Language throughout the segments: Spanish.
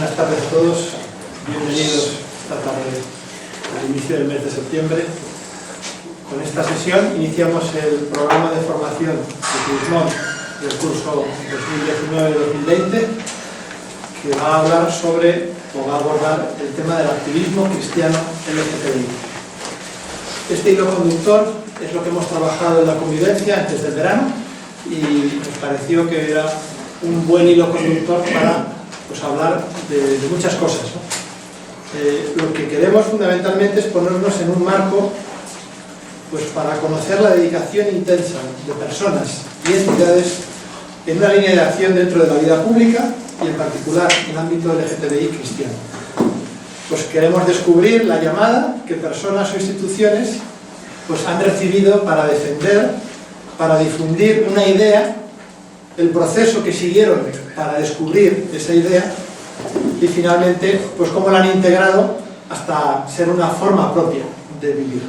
Buenas tardes a todos, bienvenidos esta tarde al inicio del mes de septiembre. Con esta sesión iniciamos el programa de formación de Crismón del curso 2019-2020, que va a hablar sobre, o va a abordar el tema del activismo cristiano LGTBI. Este hilo conductor es lo que hemos trabajado en la convivencia antes del verano y nos pareció que era un buen hilo conductor para hablar de muchas cosas, ¿no? Lo que queremos fundamentalmente es ponernos en un marco para conocer la dedicación intensa de personas y entidades en una línea de acción dentro de la vida pública y en particular en el ámbito LGTBI cristiano. Queremos descubrir la llamada que personas o instituciones han recibido para defender, para difundir una idea, el proceso que siguieron para descubrir esa idea y finalmente cómo la han integrado hasta ser una forma propia de vivir.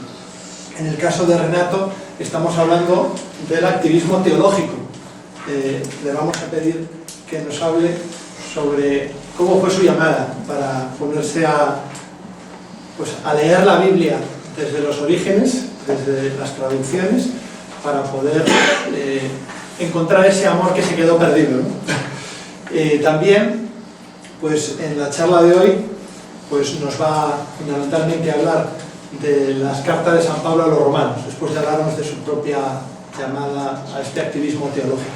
En el caso de Renato estamos hablando del activismo teológico. Le vamos a pedir que nos hable sobre cómo fue su llamada para ponerse a leer la Biblia desde los orígenes, desde las traducciones, para poder encontrar ese amor que se quedó perdido, ¿no? También, en la charla de hoy, nos va fundamentalmente a hablar de las cartas de San Pablo a los romanos, después de hablarnos de su propia llamada a este activismo teológico.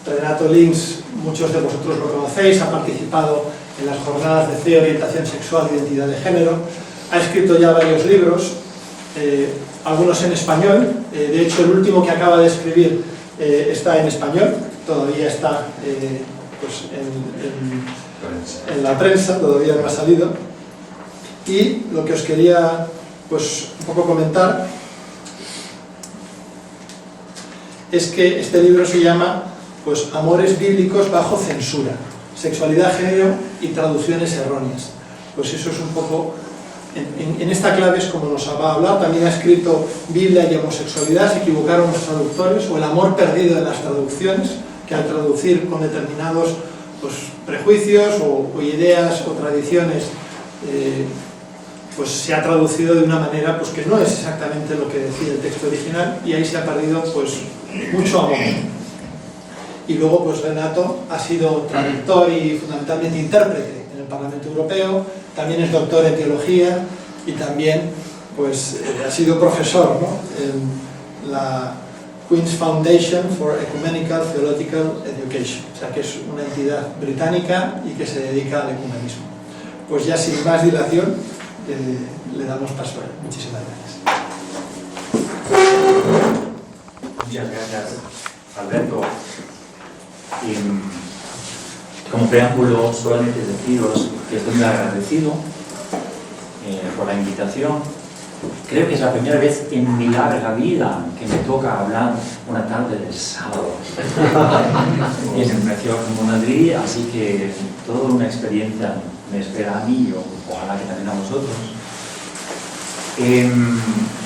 Renato Links, muchos de vosotros lo conocéis, ha participado en las jornadas de fe, orientación sexual e identidad de género, ha escrito ya varios libros, algunos en español, de hecho el último que acaba de escribir está en español, todavía está en la prensa, todavía no ha salido. Y lo que os quería un poco comentar es que este libro se llama Amores bíblicos bajo censura, sexualidad, género y traducciones erróneas. Eso es un poco, en esta clave es como nos va a hablar. También ha escrito Biblia y homosexualidad, se equivocaron los traductores, o el amor perdido de las traducciones, que al traducir con determinados prejuicios o ideas o tradiciones se ha traducido de una manera que no es exactamente lo que decía el texto original, y ahí se ha perdido mucho amor. Y luego Renato ha sido traductor y fundamentalmente intérprete en el Parlamento Europeo, también es doctor en teología y también ha sido profesor, ¿no?, en la Queen's Foundation for Ecumenical Theological Education, o sea que es una entidad británica y que se dedica al ecumenismo. Ya sin más dilación, le damos paso a él. Muchísimas gracias. Muchas gracias, Alberto. Como preámbulo, solamente deciros que estoy muy agradecido por la invitación. Creo que es la primera vez en mi larga vida que me toca hablar una tarde de sábado. Y es en una ciudad como Madrid, así que toda una experiencia me espera a mí, o ojalá que también a vosotros.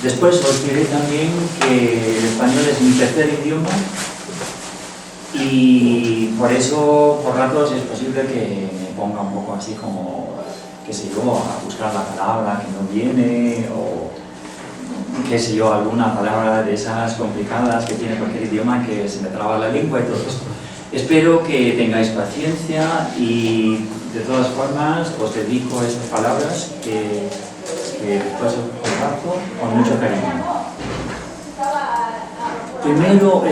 Después os diré también que el español es mi tercer idioma y por eso, por ratos, es posible que me ponga un poco así como, qué sé yo, a buscar la palabra que no viene, o qué sé yo, alguna palabra de esas complicadas que tiene cualquier idioma, que se me traba la lengua y todo esto. Espero que tengáis paciencia y de todas formas os dedico estas palabras que después os comparto con mucho cariño. Primero,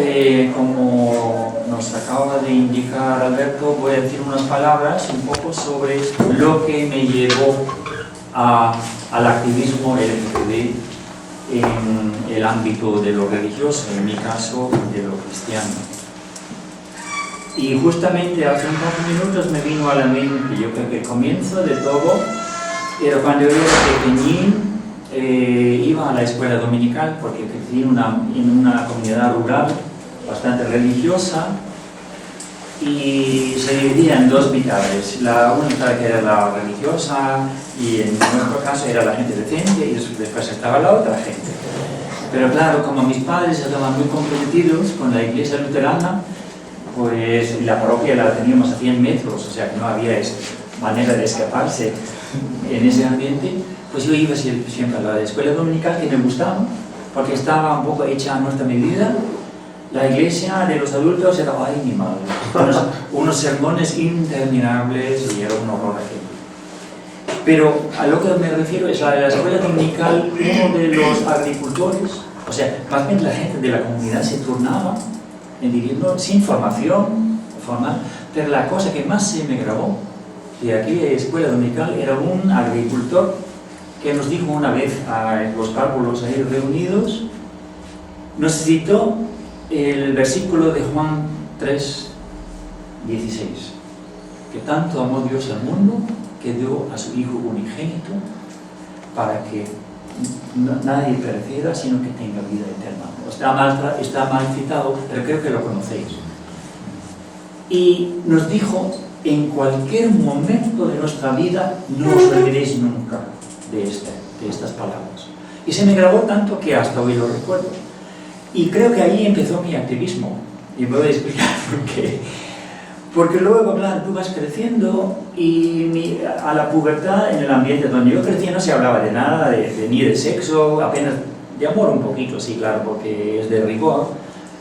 como nos acaba de indicar Alberto, voy a decir unas palabras un poco sobre lo que me llevó al activismo LGTB en el ámbito de lo religioso, en mi caso de lo cristiano. Y justamente hace un par de minutos me vino a la mente, yo creo que el comienzo de todo era cuando yo era pequeñín, iba a la escuela dominical porque crecí en una comunidad rural bastante religiosa y se dividía en dos mitades. La única que era la religiosa y en nuestro caso era la gente decente y después estaba la otra gente. Pero claro, como mis padres estaban muy comprometidos con la iglesia luterana, pues la parroquia la teníamos a 100 metros, o sea que no había manera de escaparse en ese ambiente, pues yo iba siempre a la escuela dominical, que me gustaba, porque estaba un poco hecha a nuestra medida. La iglesia de los adultos era, ay, mi madre, unos sermones interminables y era un horror aquello. Pero a lo que me refiero es a la escuela dominical, uno de los agricultores, o sea, más bien la gente de la comunidad se turnaba en viviendo sin formación formal, pero la cosa que más se me grabó de aquella escuela dominical era un agricultor que nos dijo una vez a los párvulos ahí reunidos, nos citó el versículo de Juan 3:16, que tanto amó Dios al mundo que dio a su Hijo unigénito para que nadie pereciera, sino que tenga vida eterna. Está mal citado, pero creo que lo conocéis. Y nos dijo, en cualquier momento de nuestra vida, no os olvidéis nunca de estas palabras. Y se me grabó tanto que hasta hoy lo recuerdo. Y creo que ahí empezó mi activismo. Y me voy a explicar por qué. Porque luego, claro, tú vas creciendo y a la pubertad, en el ambiente donde yo crecí, no se hablaba de nada, ni de sexo, apenas de amor un poquito, sí, claro, porque es de rigor,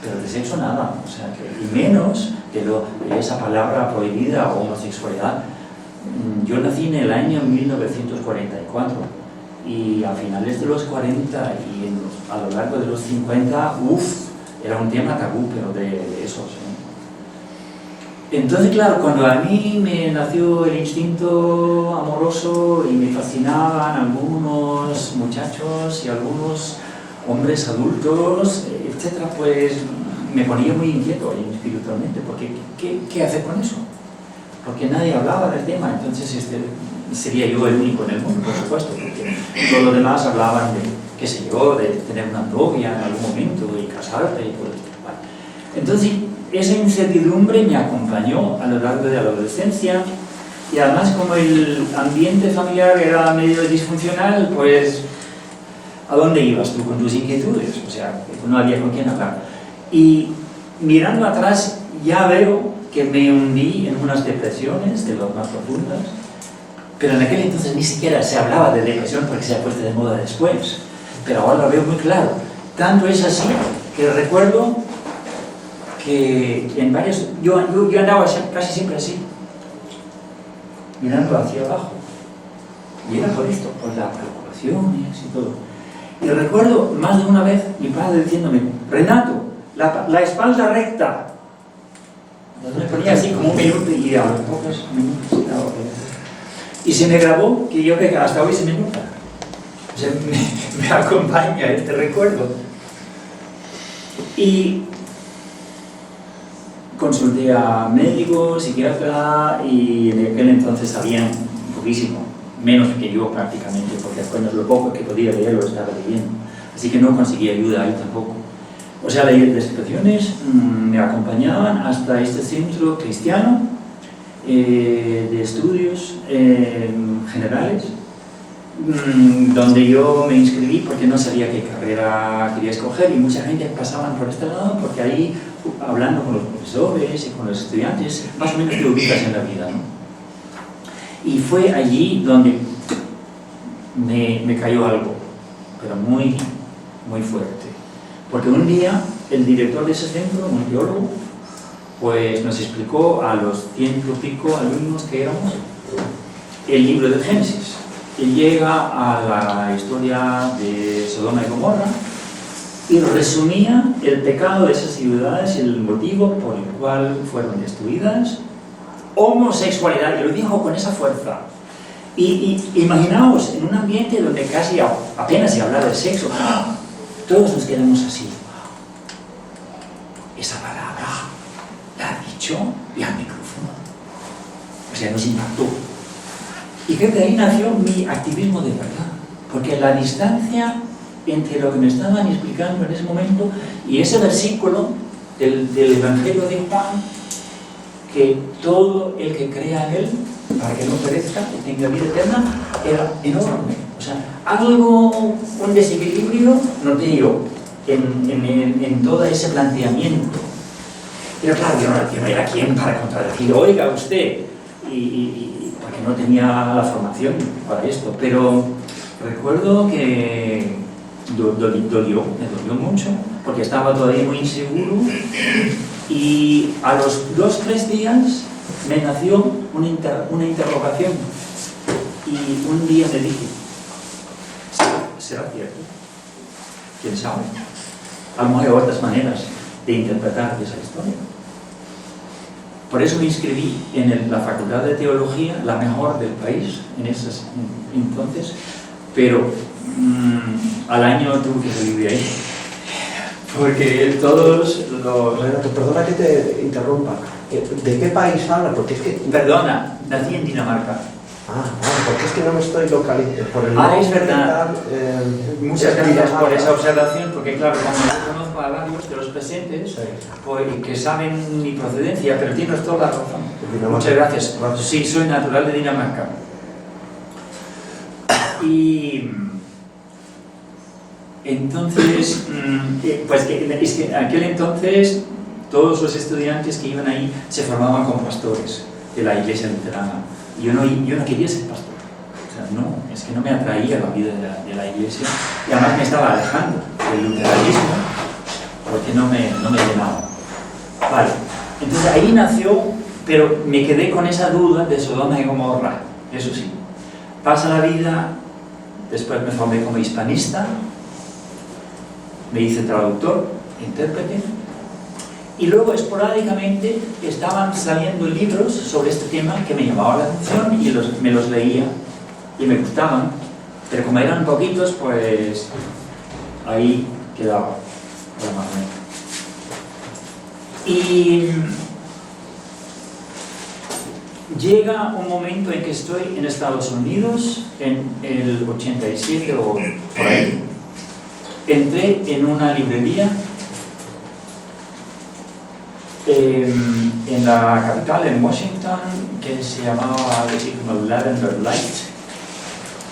pero de sexo nada. O sea, y menos de esa palabra prohibida, homosexualidad. Yo nací en el año 1944 y a finales de los 40 y a lo largo de los 50, era un tema tabú, pero de esos. Entonces, claro, cuando a mí me nació el instinto amoroso y me fascinaban algunos muchachos y algunos hombres adultos, etc., pues me ponía muy inquieto espiritualmente, porque ¿qué hacer con eso? Porque nadie hablaba del tema, entonces sería yo el único en el mundo, por supuesto, porque todos los demás hablaban de, qué sé yo, de tener una novia en algún momento y casarte y todo esto. Vale. Entonces, esa incertidumbre me acompañó a lo largo de la adolescencia y además como el ambiente familiar era medio disfuncional, pues ¿a dónde ibas tú con tus inquietudes? O sea, no había con quién hablar. Y mirando atrás ya veo que me hundí en unas depresiones de las más profundas, pero en aquel entonces ni siquiera se hablaba de depresión porque se ha puesto de moda después, pero ahora lo veo muy claro. Tanto es así que recuerdo que en varios... Yo andaba casi siempre así, mirando hacia abajo, y era por esto, por las preocupaciones y todo. Y recuerdo más de una vez mi padre diciéndome, Renato, la espalda recta. Me ponía así como un minuto y a los pocos minutos estaba bien. Y se me grabó, que yo creo que hasta hoy se me nota. O sea, me acompaña este recuerdo. Y consulté a médicos, psiquiatra, y en aquel entonces sabían poquísimo, menos que yo prácticamente, porque apenas lo poco que podía leer lo estaba leyendo. Así que no conseguí ayuda ahí tampoco. O sea, las situaciones me acompañaban hasta este centro cristiano de estudios generales, donde yo me inscribí porque no sabía qué carrera quería escoger y mucha gente pasaba por este lado porque ahí, hablando con los profesores y con los estudiantes, más o menos te ubicas en la vida, ¿no? Y fue allí donde me cayó algo, pero muy, muy fuerte. Porque un día el director de ese centro, un teólogo, pues nos explicó a los 100 y pico alumnos que éramos el libro del Génesis. Y llega a la historia de Sodoma y Gomorra y resumía el pecado de esas ciudades y el motivo por el cual fueron destruidas. Homosexualidad, y lo dijo con esa fuerza. Y imaginaos en un ambiente donde casi apenas se habla de sexo. Todos nos quedamos así. Esa palabra la ha dicho y al micrófono. O sea, nos impactó. Y creo que ahí nació mi activismo de verdad. Porque la distancia entre lo que me estaban explicando en ese momento y ese versículo del Evangelio de Juan, que todo el que crea en él, para que no perezca, que tenga vida eterna, era enorme. O sea, algo, un desequilibrio, no te digo, en todo ese planteamiento. Pero claro, yo no era quien para contradecir, oiga usted, porque no tenía la formación para esto, pero recuerdo que me dolió mucho, porque estaba todavía muy inseguro, y a los 2-3 días me nació una interrogación, y un día me dije, ¿será cierto? ¿Quién sabe? A lo mejor hay otras maneras de interpretar esa historia. Por eso me inscribí en la Facultad de Teología, la mejor del país en esos entonces, pero al año tuve que salir de ahí, porque todos los... Renato, perdona que te interrumpa. ¿De qué país hablas? Porque es que... Perdona, nací en Dinamarca. Porque es que no me estoy localizando. Por el Es verdad. Muchas gracias por esa observación, porque claro, como yo conozco a varios de los presentes, Sí. pues, que saben mi procedencia, pero tienes toda la razón. Dinamarca. Muchas gracias. Sí, soy natural de Dinamarca. Y entonces, pues es que en aquel entonces todos los estudiantes que iban ahí se formaban como pastores de la iglesia luterana. Y yo no quería ser pastor. O sea, no, es que no me atraía la vida de la iglesia. Y además me estaba alejando del luteranismo porque no me llenaba. Vale, entonces ahí nació, pero me quedé con esa duda de Sodoma y Gomorra, eso sí. Pasa la vida, después me formé como hispanista, me hice traductor, intérprete, y luego esporádicamente estaban saliendo libros sobre este tema que me llamaban la atención y me los leía y me gustaban, pero como eran poquitos, pues ahí quedaba realmente. Y llega un momento en que estoy en Estados Unidos, en el 87 o por ahí. Entré en una librería en la capital, en Washington, que se llamaba algo así como Lavender Light,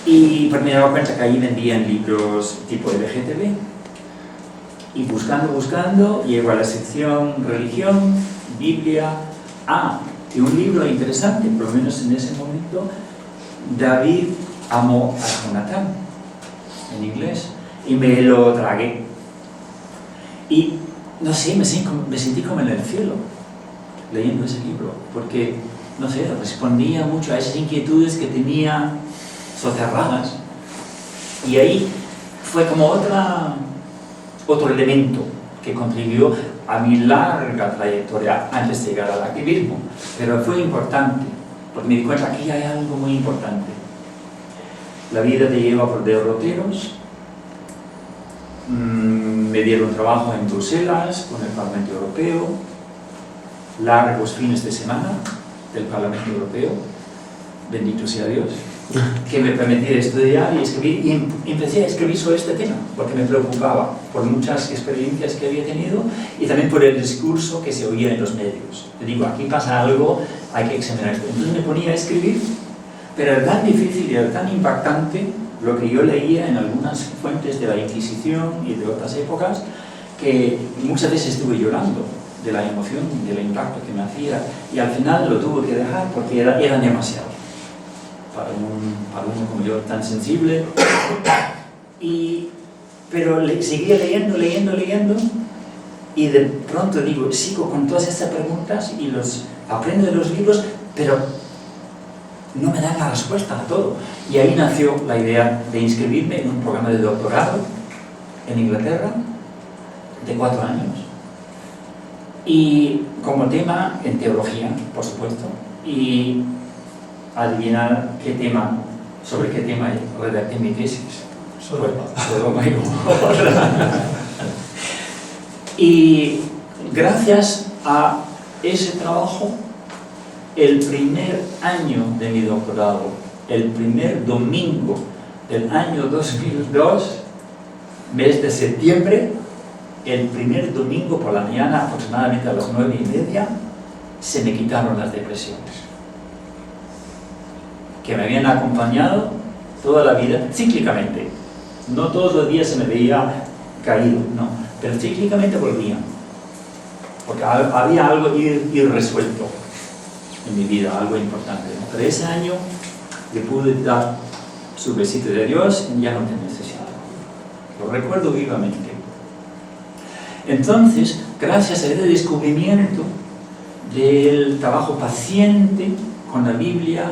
y pues me daba cuenta que ahí vendían libros tipo LGTB, y buscando, llego a la sección religión, Biblia, y un libro interesante, por lo menos en ese momento, David amó a Jonatán, en inglés, y me lo tragué. Y no sé, me sentí como en el cielo leyendo ese libro, porque, no sé, respondía mucho a esas inquietudes que tenía soterradas. Y ahí fue como otro elemento que contribuyó a mi larga trayectoria antes de llegar al activismo, pero fue importante, porque me di cuenta que aquí hay algo muy importante. La vida te lleva por derroteros. Me dieron trabajo en Bruselas con el Parlamento Europeo, largos fines de semana del Parlamento Europeo, bendito sea Dios, que me permitía estudiar y escribir, y empecé a escribir sobre este tema, porque me preocupaba por muchas experiencias que había tenido y también por el discurso que se oía en los medios. Te digo, aquí pasa algo, hay que examinar esto. Entonces me ponía a escribir, pero era tan difícil y era tan impactante lo que yo leía en algunas fuentes de la Inquisición y de otras épocas, que muchas veces estuve llorando de la emoción, del impacto que me hacía, y al final lo tuve que dejar porque era demasiado para uno como yo tan sensible. Pero seguía leyendo, y de pronto digo, sigo con todas estas preguntas y los aprendo de los libros, pero no me dan la respuesta a todo. Y ahí nació la idea de inscribirme en un programa de doctorado en Inglaterra de 4 años. Y como tema en teología, por supuesto. Y adivinar sobre qué tema redacté mi tesis. Sodoma y Gomorra. Y gracias a ese trabajo, el primer año de mi doctorado, el primer domingo del año 2002, mes de septiembre, el primer domingo por la mañana, aproximadamente a las 9:30, se me quitaron las depresiones, que me habían acompañado toda la vida, cíclicamente. No todos los días se me veía caído, no, pero cíclicamente volvían, porque había algo irresuelto. en mi vida, algo importante, ¿no? Pero ese año le pude dar su besito de Dios y ya no te necesito. Lo recuerdo vivamente. Entonces, gracias a ese descubrimiento del trabajo paciente con la Biblia,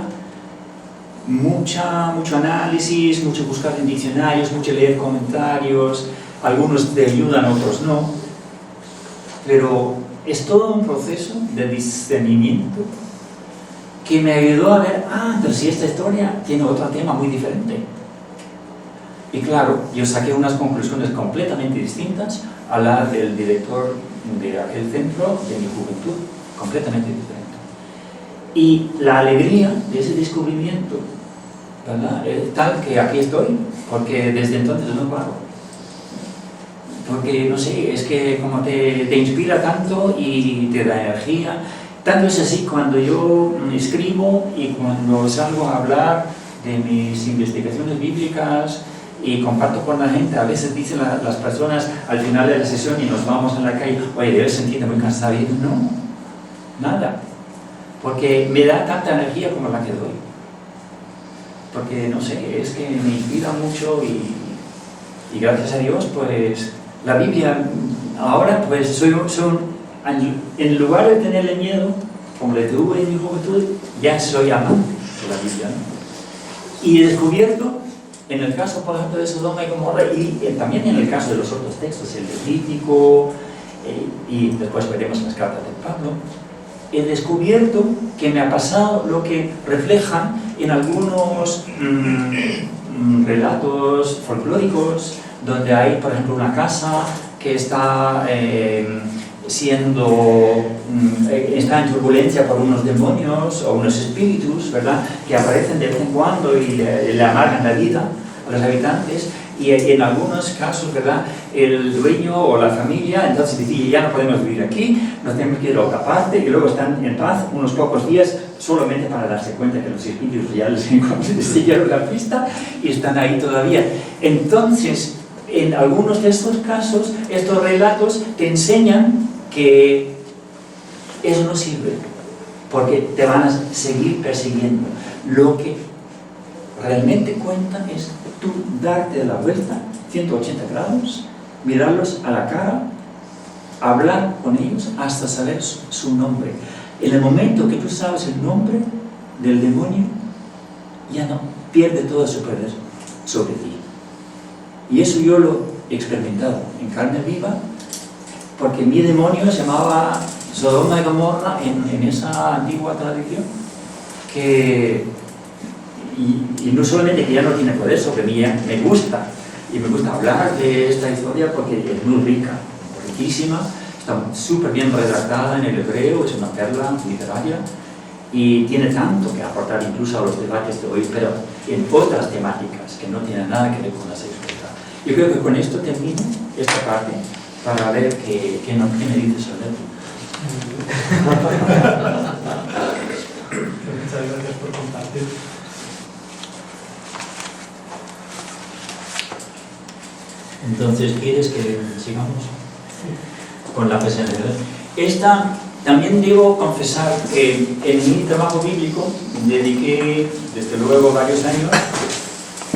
mucho análisis, mucho buscar en diccionarios, mucho leer comentarios, algunos te ayudan, otros no, pero es todo un proceso de discernimiento que me ayudó a ver, pero si esta historia tiene otro tema muy diferente. Y claro, yo saqué unas conclusiones completamente distintas a la del director de aquel centro de mi juventud, completamente diferente. Y la alegría de ese descubrimiento, ¿verdad?, es tal que aquí estoy, porque desde entonces no paro. Porque, no sé, es que como te inspira tanto y te da energía. Tanto es así, cuando yo escribo y cuando salgo a hablar de mis investigaciones bíblicas y comparto con la gente, a veces dicen las personas al final de la sesión y nos vamos a la calle, oye, debes sentirte muy cansado. Y yo, no, nada, porque me da tanta energía como la que doy. Porque, no sé, es que me inspira mucho y gracias a Dios, pues, la Biblia, ahora, pues, en lugar de tenerle miedo, como le tuve en mi juventud, ya soy amante de la Biblia, ¿no? Y he descubierto, en el caso, por ejemplo, de Sodoma y Gomorra, y también en el caso de los otros textos, el Levítico, y después veremos las cartas de Pablo, he descubierto que me ha pasado lo que reflejan en algunos relatos folclóricos, donde hay, por ejemplo, una casa que está está en turbulencia por unos demonios o unos espíritus, ¿verdad?, que aparecen de vez en cuando y le amargan la vida a los habitantes, y en algunos casos, ¿verdad?, el dueño o la familia entonces dice, ya no podemos vivir aquí, nos tenemos que ir a otra parte, y luego están en paz unos pocos días solamente para darse cuenta que los espíritus ya les siguieron la pista y están ahí todavía. Entonces, en algunos de estos casos, estos relatos te enseñan que eso no sirve, porque te van a seguir persiguiendo. Lo que realmente cuenta es tú darte la vuelta 180 grados, mirarlos a la cara, hablar con ellos hasta saber su nombre. En el momento que tú sabes el nombre del demonio, ya no pierde todo su poder sobre ti. Y eso yo lo he experimentado en carne viva, porque mi demonio se llamaba Sodoma y Gomorra en esa antigua tradición, y no solamente que ya no tiene poder sobre mí, me gusta, y me gusta hablar de esta historia porque es muy rica, riquísima, está súper bien redactada en el hebreo, es una perla literaria, y tiene tanto que aportar incluso a los debates de hoy, pero en otras temáticas que no tienen nada que ver con la sexualidad. Yo creo que con esto termino esta parte para ver qué me dices, Alberto. Muchas gracias por compartir. Entonces, ¿quieres que sigamos con la presencia? Esta, también debo confesar que en mi trabajo bíblico dediqué, desde luego, varios años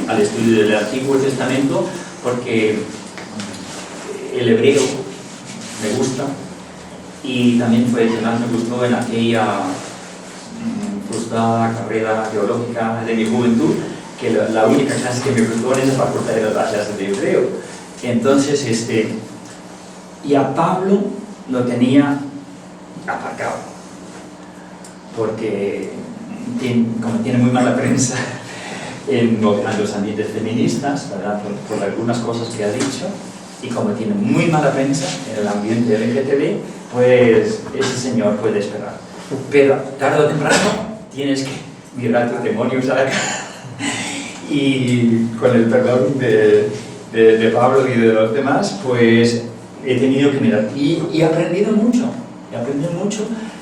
al estudio del Antiguo Testamento, porque el hebreo me gusta, y también fue el que más me gustó en aquella frustrada carrera teológica de mi juventud, que la única clase que me gustó en esa facultad era la clase de hebreo. Entonces, y a Pablo lo tenía aparcado, porque como tiene muy mala prensa en los ambientes feministas, ¿verdad?, por algunas cosas que ha dicho, y como tiene muy mala prensa en el ambiente LGTB, pues ese señor puede esperar. Pero tarde o temprano tienes que mirar tus demonios a la cara, y con el perdón de Pablo y de los demás, pues he tenido que mirar, y he aprendido mucho,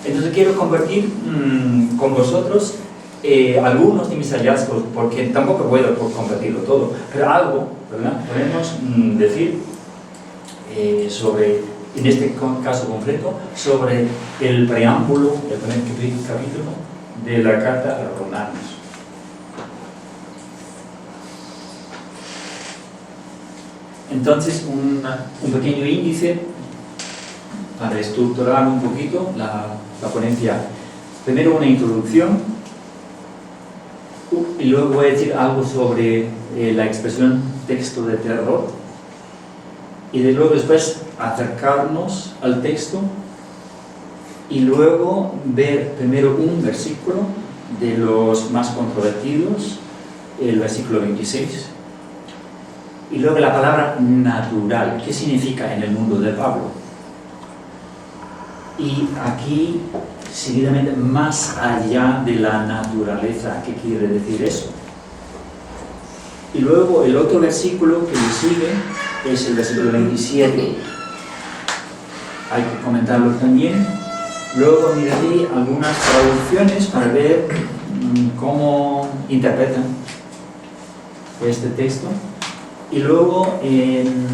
entonces quiero compartir con vosotros algunos de mis hallazgos, porque tampoco puedo compartirlo todo, pero algo, ¿verdad?, podemos decir sobre, en este caso concreto, sobre el preámbulo del primer capítulo de la carta a los romanos. Entonces, un pequeño índice para estructurar un poquito la ponencia. Primero una introducción y luego voy a decir algo sobre la expresión texto de terror y luego después acercarnos al texto y luego ver primero un versículo de los más controvertidos, el versículo 26, y luego la palabra natural. ¿Qué significa en el mundo de Pablo? Y aquí seguidamente más allá de la naturaleza. ¿Qué quiere decir eso? Y luego el otro versículo que le sigue es el versículo 27. Hay que comentarlo también. Luego miraré algunas traducciones para ver cómo interpretan este texto. Y luego en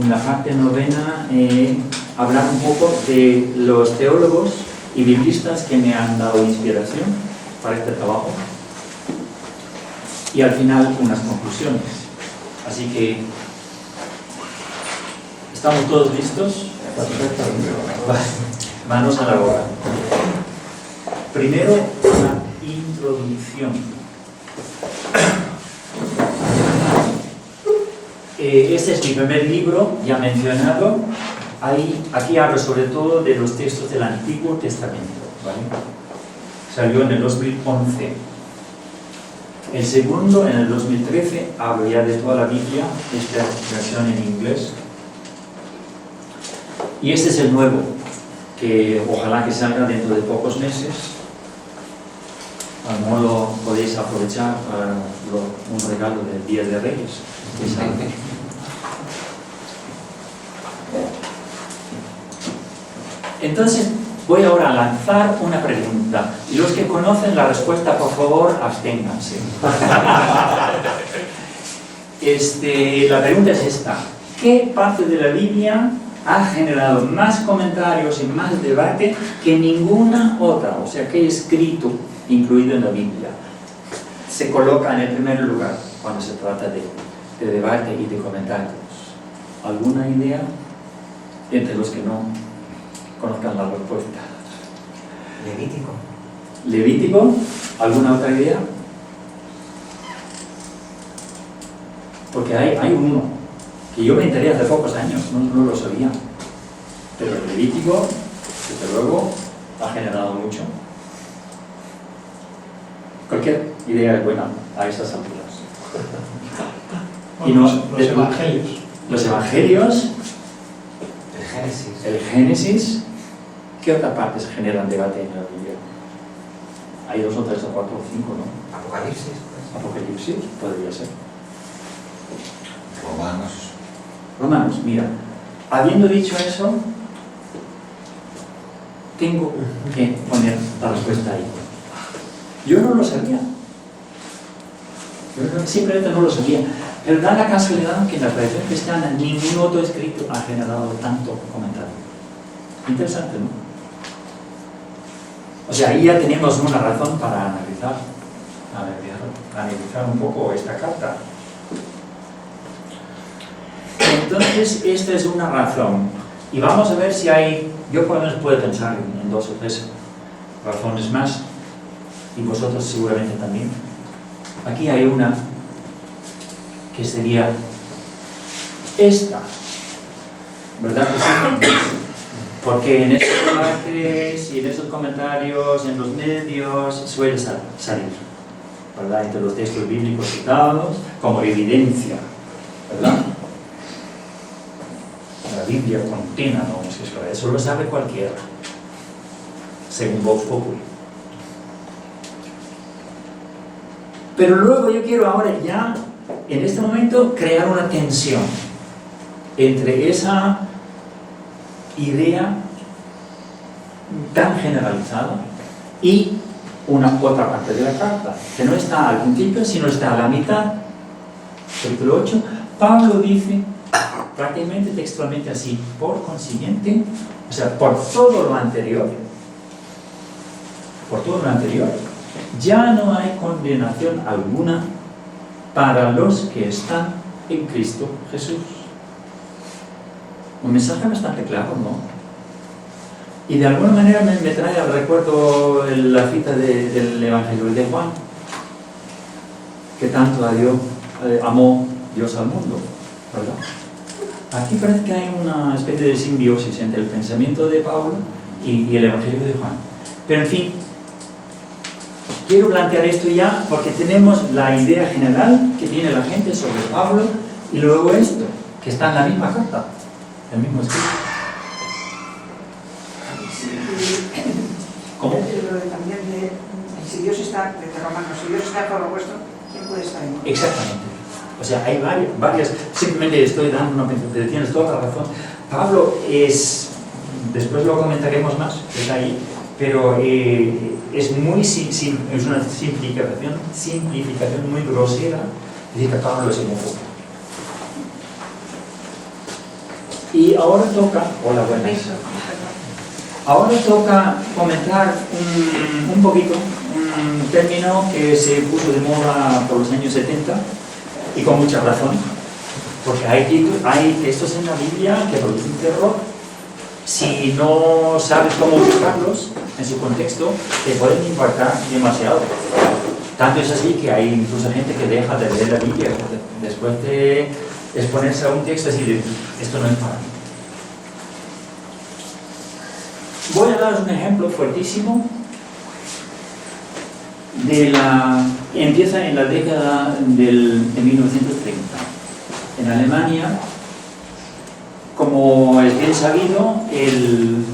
la parte novena hablar un poco de los teólogos y biblistas que me han dado inspiración para este trabajo. Y al final unas conclusiones. Así que, ¿estamos todos listos? Manos a la obra. Primero, una introducción. Este es mi primer libro, ya mencionado. Aquí hablo sobre todo de los textos del Antiguo Testamento, ¿vale? Salió en el 2011. El segundo, en el 2013, hablo ya de toda la Biblia, esta versión en inglés. Y este es el nuevo, que ojalá que salga dentro de pocos meses. Al modo podéis aprovechar para un regalo del Día de Reyes. Entonces, voy ahora a lanzar una pregunta. Y los que conocen la respuesta, por favor, absténganse. La pregunta es esta. ¿Qué parte de la Biblia ha generado más comentarios y más debate que ninguna otra? O sea, ¿qué escrito incluido en la Biblia se coloca en el primer lugar cuando se trata de debate y de comentarios? ¿Alguna idea entre los que no conozcan la respuesta? Levítico. ¿Levítico? ¿Alguna otra idea? Porque hay uno que yo me enteré hace pocos años, no lo sabía. Pero el Levítico, desde luego, ha generado mucho. Cualquier idea es buena a esas alturas. Bueno, Y no, los evangelios. Los evangelios, El Génesis. el Génesis. ¿Qué otra parte se generan debate en la Biblia? Hay 2 o 3 o 4 o 5, ¿no? Apocalipsis. Pues. Apocalipsis, podría ser. Romanos, Mira, habiendo dicho eso, tengo que poner la respuesta ahí. Yo no lo sabía. Simplemente no lo sabía. Pero da la casualidad que en la tradición cristiana ningún otro escrito ha generado tanto comentario. Interesante, ¿no? O sea, ahí ya tenemos una razón para analizar un poco esta carta. Entonces, esta es una razón. Y vamos a ver si hay... Yo por lo menos puedo pensar en 2 o 3 razones más. Y vosotros seguramente también. Aquí hay una que sería esta. ¿Verdad que sí? Porque en esos debates y en esos comentarios, en los medios, suele salir, ¿verdad? Entre los textos bíblicos citados, como evidencia, ¿verdad? La Biblia contiene la homosexualidad, eso lo sabe cualquiera, según Vox Populi. Pero luego yo quiero ahora ya, en este momento, crear una tensión entre esa idea tan generalizada y una otra parte de la carta, que no está al principio, sino está a la mitad. Capítulo 8, Pablo dice prácticamente textualmente así: por consiguiente, o sea, por todo lo anterior, por todo lo anterior, ya no hay condenación alguna para los que están en Cristo Jesús. Un mensaje bastante claro, ¿no? Y de alguna manera me trae al recuerdo la cita del Evangelio de Juan, que tanto amó Dios al mundo, ¿verdad? Aquí parece que hay una especie de simbiosis entre el pensamiento de Pablo y el Evangelio de Juan. Pero en fin, quiero plantear esto ya porque tenemos la idea general que tiene la gente sobre Pablo y luego esto, que está en la misma carta, el mismo escrito. ¿Cómo? También si Dios está, de Romanos, si Dios está a favor vuestro, ¿quién puede estar en contra? Exactamente. O sea, hay varias, simplemente estoy dando una pincelada, tienes toda la razón. Pablo es, después lo comentaremos más, está ahí, pero es una simplificación muy grosera decir que Pablo es homófobo. Y ahora toca, hola, buenas. Ahora toca comentar un poquito un término que se puso de moda por los años 70 y con mucha razón, porque hay textos en la Biblia que producen terror. Si no sabes cómo buscarlos en su contexto, te pueden impactar demasiado. Tanto es así que hay incluso gente que deja de leer la Biblia después de exponerse a un texto y decir, esto no es para mí. Voy a daros un ejemplo fuertísimo empieza en la década de 1930. En Alemania, como es bien sabido, el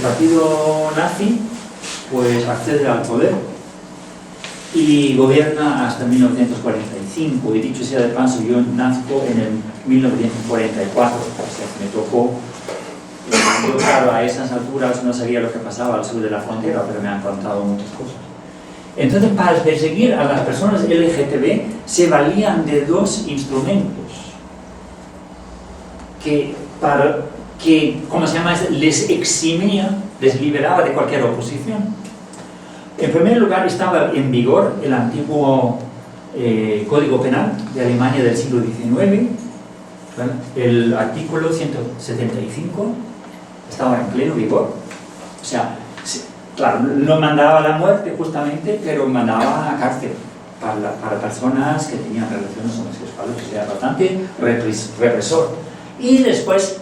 partido nazi pues accede al poder y gobierna hasta 1945. Y dicho sea de paso, yo nazco en el 1944, o sea, me tocó. Yo, claro, a esas alturas no sabía lo que pasaba al sur de la frontera, pero me han contado muchas cosas. Entonces, para perseguir a las personas LGTB se valían de dos instrumentos que ¿cómo se llama? Les eximía, les liberaba de cualquier oposición. En primer lugar, estaba en vigor el antiguo Código Penal de Alemania del siglo XIX, ¿vale? El artículo 175 estaba en pleno vigor. O sea, claro, no mandaba a la muerte justamente, pero mandaba a la cárcel para personas que tenían relaciones homosexuales, que era bastante represor. Y después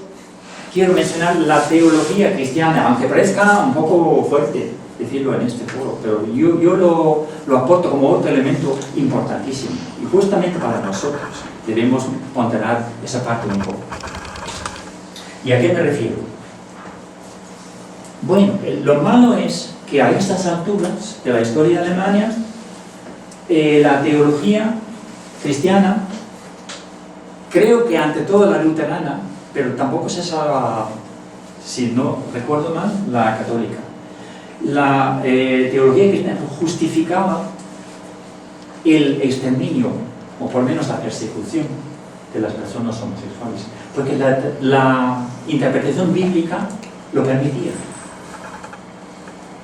quiero mencionar la teología cristiana, aunque parezca un poco fuerte decirlo en este foro, pero yo lo aporto como otro elemento importantísimo. Y justamente para nosotros debemos ponderar esa parte un poco. ¿Y a qué me refiero? Bueno, lo malo es que a estas alturas de la historia de Alemania, la teología cristiana, creo que ante todo la luterana, pero tampoco se salva, si no recuerdo mal, la católica. La teología cristiana justificaba el exterminio, o por lo menos la persecución de las personas homosexuales, porque la interpretación bíblica lo permitía.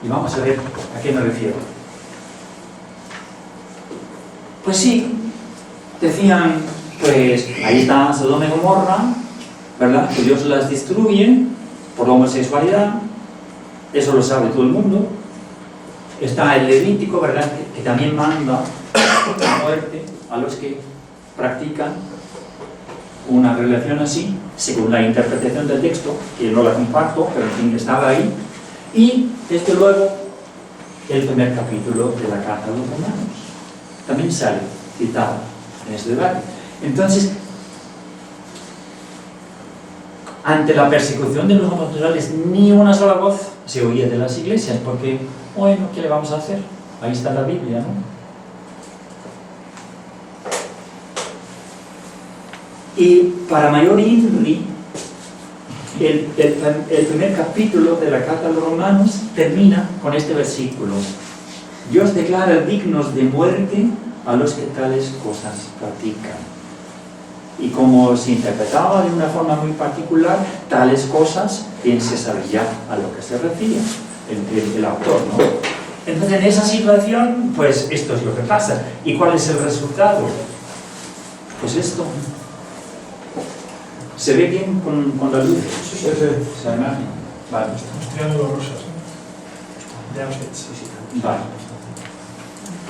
Y vamos a ver a qué me refiero. Pues sí, decían, pues ahí está Sodoma y Gomorra, ¿verdad? Que Dios las destruye por la homosexualidad, eso lo sabe todo el mundo. Está el Levítico, ¿verdad? Que también manda la muerte a los que practican una relación así, según la interpretación del texto, que no la comparto, pero en fin, estaba ahí. Y, desde luego, el primer capítulo de la Carta a los Romanos también sale citado en este debate. Entonces, ante la persecución de los homosexuales, ni una sola voz se oía de las iglesias, porque, bueno, ¿qué le vamos a hacer? Ahí está la Biblia, ¿no? Y para mayor INRI, el primer capítulo de la Carta a los Romanos termina con este versículo: Dios declara dignos de muerte a los que tales cosas practican. Y como se interpretaba de una forma muy particular, tales cosas, bien se sabe ya a lo que se refiere el autor, ¿no? Entonces, en esa situación, pues esto es lo que pasa. ¿Y cuál es el resultado? Pues esto. ¿Se ve bien con la luz? Sí. ¿Se imagen? Vale. Los triángulos rosas, ¿no? De Auschwitz. Vale.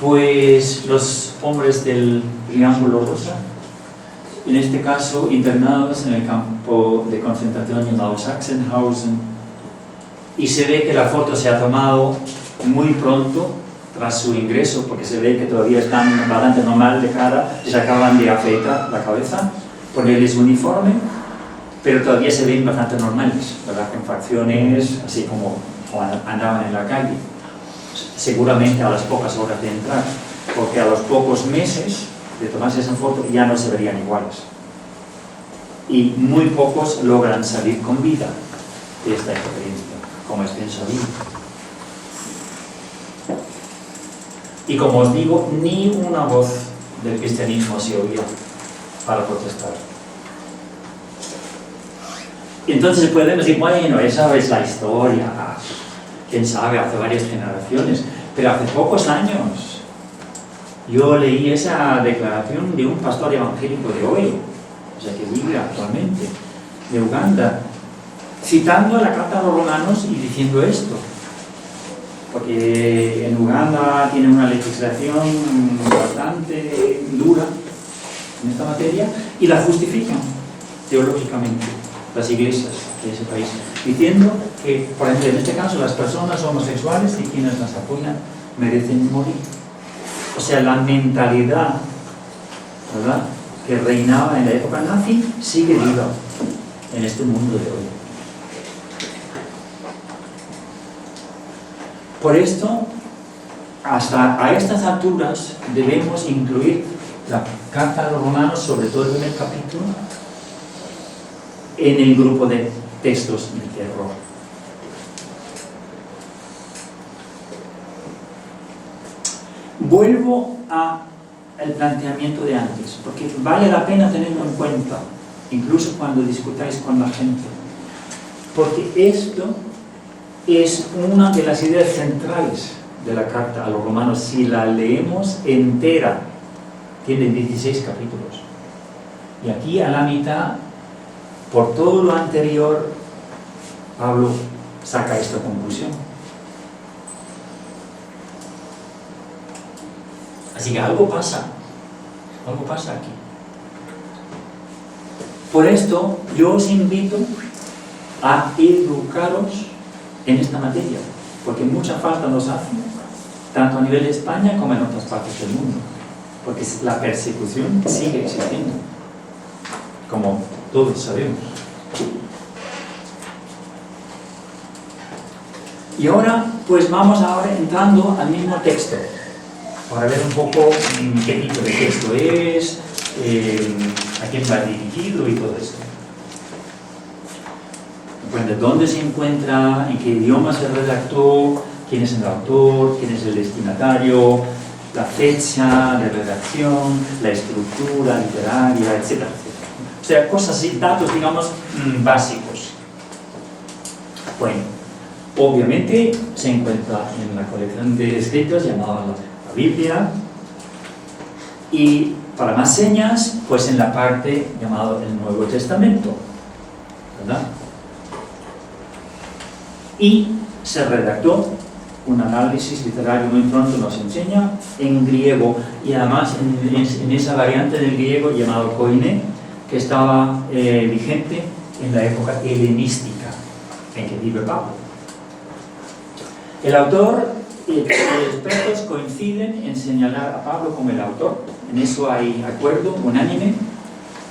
Pues los hombres del Triángulo Rosa, en este caso internados en el campo de concentración llamado Sachsenhausen, y se ve que la foto se ha tomado muy pronto tras su ingreso, porque se ve que todavía están bastante normal de cara, les acaban de afeitar la cabeza, ponerles uniforme, pero todavía se ven bastante normales, ¿verdad? Con facciones así como andaban en la calle. Seguramente a las pocas horas de entrar, porque a los pocos meses de tomarse esa foto ya no se verían iguales. Y muy pocos logran salir con vida de esta experiencia, como es bien sabido. Y como os digo, ni una voz del cristianismo se oía para protestar. Entonces podemos decir, bueno, esa es la historia, quién sabe, hace varias generaciones, pero hace pocos años yo leí esa declaración de un pastor evangélico de hoy, o sea, que vive actualmente, de Uganda, citando la carta a los romanos y diciendo esto, porque en Uganda tiene una legislación bastante dura en esta materia y la justifican teológicamente las iglesias de ese país, diciendo que, por ejemplo, en este caso, las personas homosexuales y quienes las apoyan merecen morir. O sea, la mentalidad, ¿verdad?, que reinaba en la época nazi sigue viva en este mundo de hoy. Por esto, hasta a estas alturas debemos incluir la carta a los romanos, sobre todo el primer capítulo, en el grupo de textos de terror. Vuelvo al planteamiento de antes, porque vale la pena tenerlo en cuenta, incluso cuando discutáis con la gente, porque esto es una de las ideas centrales de la carta a los romanos. Si la leemos entera, tiene 16 capítulos, y aquí a la mitad, por todo lo anterior, Pablo saca esta conclusión. Así que algo pasa aquí. Por esto, yo os invito a educaros en esta materia, porque mucha falta nos hace, tanto a nivel de España como en otras partes del mundo, porque la persecución sigue existiendo, como todos sabemos. Y ahora, pues vamos ahora entrando al mismo texto, para ver un poco qué tipo de texto es, a quién va dirigido y todo esto. Pues de dónde se encuentra, en qué idioma se redactó, quién es el autor, quién es el destinatario, la fecha de redacción, la estructura literaria, etc. O sea, cosas así, datos, digamos, básicos. Bueno, obviamente se encuentra en la colección de escritos llamada la Biblia, y para más señas, pues en la parte llamada el Nuevo Testamento, ¿verdad? Y se redactó un análisis literario muy pronto, nos enseña, en griego, y además en esa variante del griego llamado koine, que estaba vigente en la época helenística en que vive Pablo. El autor y los expertos coinciden en señalar a Pablo como el autor, en eso hay acuerdo unánime,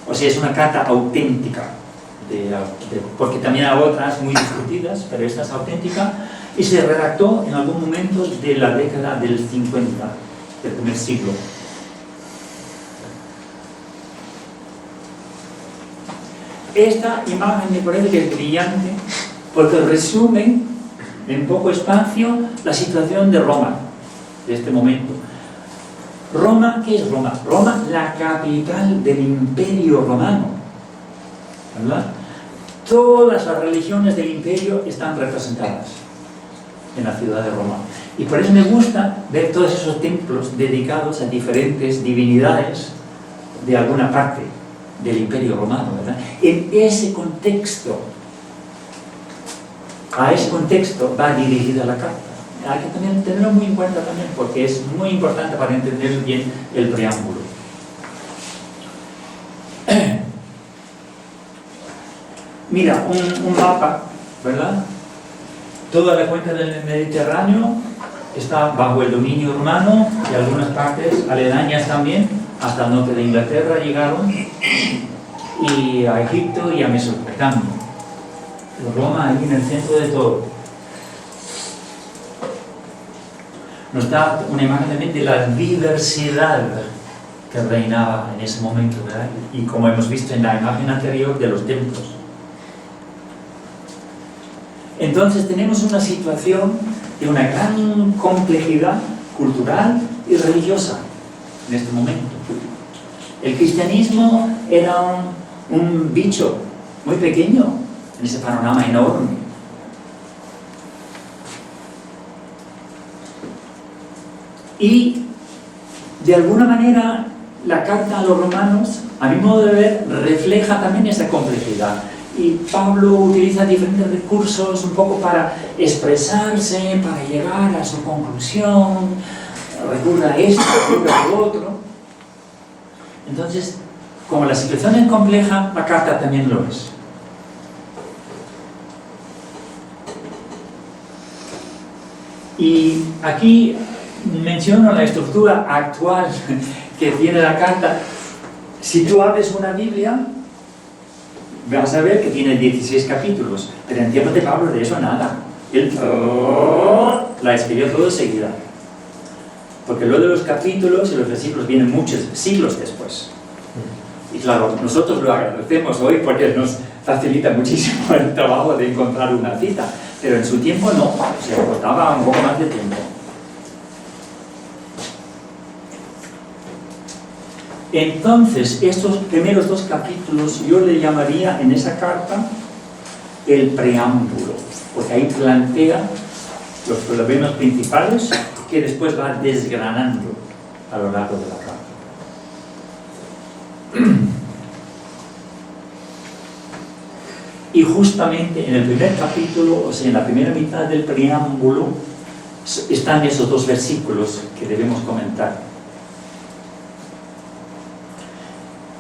o sea, es una carta auténtica, porque también hay otras muy discutidas, pero esta es auténtica, y se redactó en algún momento de la década del 50, del primer siglo. Esta imagen me parece que es brillante, porque resume en poco espacio la situación de Roma, de este momento. Roma, ¿qué es Roma? Roma, la capital del Imperio Romano, ¿verdad? Todas las religiones del imperio están representadas en la ciudad de Roma. Y por eso me gusta ver todos esos templos dedicados a diferentes divinidades de alguna parte del Imperio Romano, ¿verdad? En ese contexto, a ese contexto va dirigida la carta. Hay que también tenerlo muy en cuenta también, porque es muy importante para entender bien el preámbulo. Mira, un mapa, ¿verdad? Toda la cuenca del Mediterráneo está bajo el dominio romano y algunas partes aledañas también, hasta el norte de Inglaterra llegaron, y a Egipto y a Mesopotamia. Roma ahí en el centro de todo. Nos da una imagen también de la diversidad que reinaba en ese momento, ¿verdad? Y como hemos visto en la imagen anterior de los templos. Entonces tenemos una situación de una gran complejidad cultural y religiosa en este momento. El cristianismo era un bicho muy pequeño en ese panorama enorme. Y de alguna manera la carta a los romanos, a mi modo de ver, refleja también esa complejidad. Y Pablo utiliza diferentes recursos un poco para expresarse, para llegar a su conclusión, recurre a esto, recurre a lo otro. Entonces, como la situación es compleja, la carta también lo es. Y aquí menciono la estructura actual que tiene la carta. Si tú abres una Biblia, vas a ver que tiene 16 capítulos, pero en tiempos de Pablo de eso nada. Él la escribió todo enseguida. Porque lo de los capítulos y los versículos vienen muchos siglos después. Y claro, nosotros lo agradecemos hoy porque nos facilita muchísimo el trabajo de encontrar una cita, pero en su tiempo no, se cortaba un poco más de tiempo. Entonces, estos primeros dos capítulos yo le llamaría en esa carta el preámbulo, porque ahí plantea los problemas principales que después va desgranando a lo largo de la carta. Y justamente en el primer capítulo, o sea, en la primera mitad del preámbulo, están esos dos versículos que debemos comentar.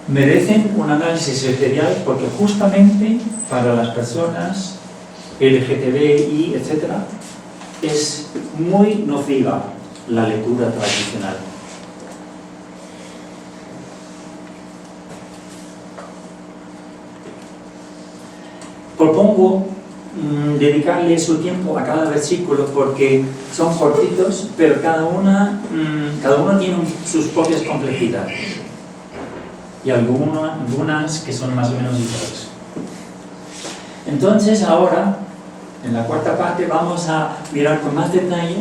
Merecen un análisis especial porque justamente para las personas LGTBI, etc., es muy nociva la lectura tradicional. Propongo dedicarle su tiempo a cada versículo porque son cortitos, pero cada uno tiene sus propias complejidades y algunas que son más o menos iguales. Entonces ahora, en la cuarta parte, vamos a mirar con más detalle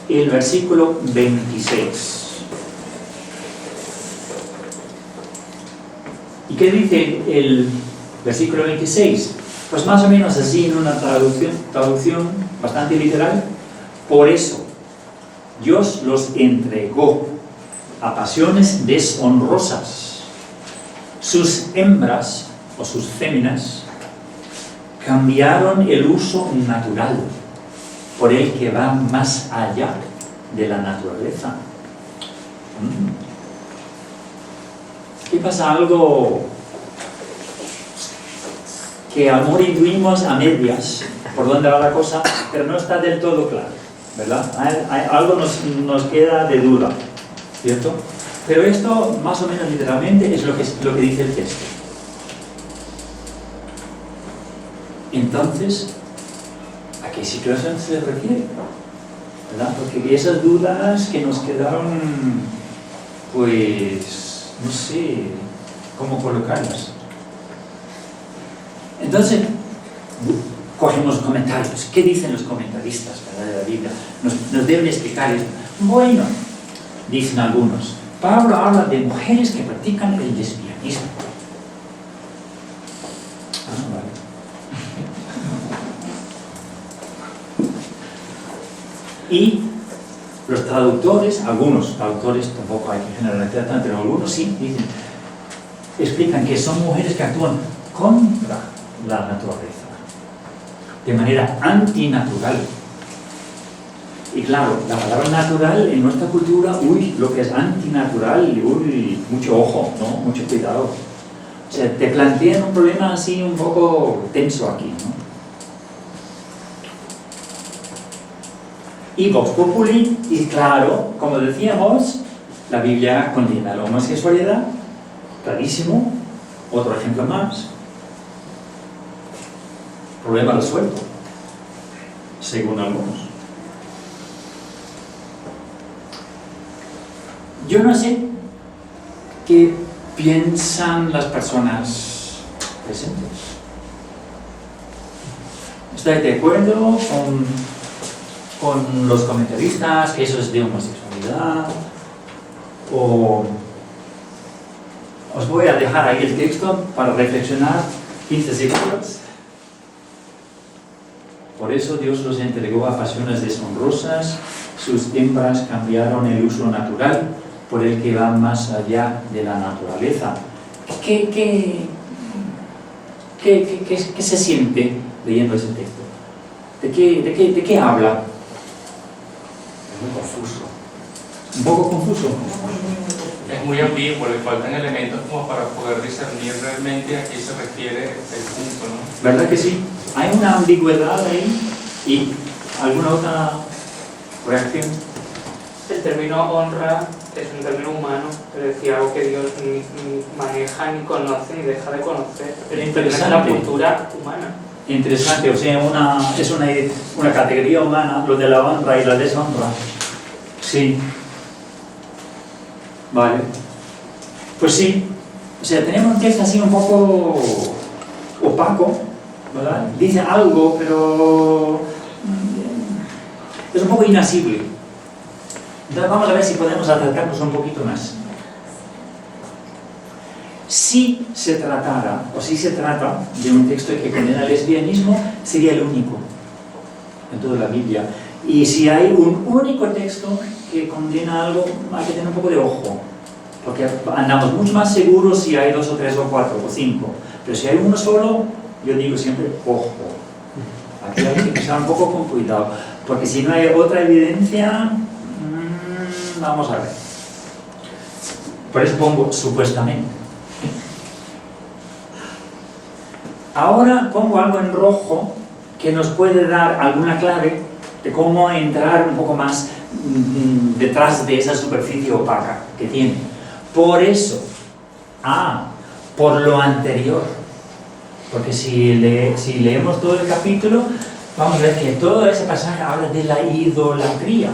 el versículo 26. ¿Y qué dice el versículo 26? Pues más o menos así en una traducción bastante literal. Por eso Dios los entregó a pasiones deshonrosas. Sus hembras o sus féminas cambiaron el uso natural por el que va más allá de la naturaleza. ¿Qué pasa? Algo que a lo mejor intuimos a medias por dónde va la cosa, pero no está del todo claro, ¿verdad? Algo nos queda de duda, ¿cierto? Pero esto, más o menos literalmente, es lo que dice el texto. Entonces, ¿a qué situación se refiere? ¿Verdad? Porque esas dudas que nos quedaron, pues, no sé cómo colocarlas. Entonces, cogemos los comentarios. ¿Qué dicen los comentaristas, ¿verdad?, de la Biblia? Nos deben explicar esto. Bueno, dicen algunos, Pablo habla de mujeres que practican el lesbianismo. Vale. Y los traductores, algunos traductores, tampoco hay que generalizar tanto, pero algunos sí, dicen, explican que son mujeres que actúan contra la naturaleza, de manera antinatural. Y claro, la palabra natural en nuestra cultura, uy, lo que es antinatural, uy, mucho ojo, ¿no? Mucho cuidado. O sea, te plantean un problema así un poco tenso aquí, ¿no? Y Vox Populi, y claro, como decíamos, la Biblia condena la homosexualidad, clarísimo, otro ejemplo más. Problema resuelto, según algunos. Yo no sé qué piensan las personas presentes. ¿Estáis de acuerdo con los comentaristas que eso es de homosexualidad? O os voy a dejar ahí el texto para reflexionar 15 segundos. Por eso Dios los entregó a pasiones deshonrosas, sus hembras cambiaron el uso natural por el que va más allá de la naturaleza. ¿Qué se siente leyendo ese texto? ¿De qué habla? Es muy confuso. ¿Un poco confuso? Es muy ambiguo, le faltan elementos como para poder discernir realmente a qué se refiere el punto, ¿no? ¿Verdad que sí? Hay una ambigüedad ahí. ¿Y alguna otra reacción? El término honra es un término humano, es decir, algo que Dios ni maneja, ni conoce, ni deja de conocer. Pero Es la cultura humana. Interesante, o sea, es una categoría humana, lo de la honra y la deshonra. Sí. Vale. Pues sí. O sea, tenemos un texto así un poco opaco, ¿verdad? Dice algo, pero es un poco inasible. Entonces vamos a ver si podemos acercarnos un poquito más. Si se tratara, o si se trata de un texto que condena el lesbianismo, sería el único en toda la Biblia. Y si hay un único texto que condena algo, hay que tener un poco de ojo, porque andamos mucho más seguros si hay 2 o 3 o 4 o 5. Pero si hay uno solo, yo digo siempre, ojo. Aquí hay que empezar un poco con cuidado, porque si no hay otra evidencia, vamos a ver. Por eso pongo supuestamente. Ahora pongo algo en rojo que nos puede dar alguna clave de cómo entrar un poco más detrás de esa superficie opaca que tiene. Por eso, por lo anterior, porque si leemos todo el capítulo, vamos a ver que todo ese pasaje habla de la idolatría,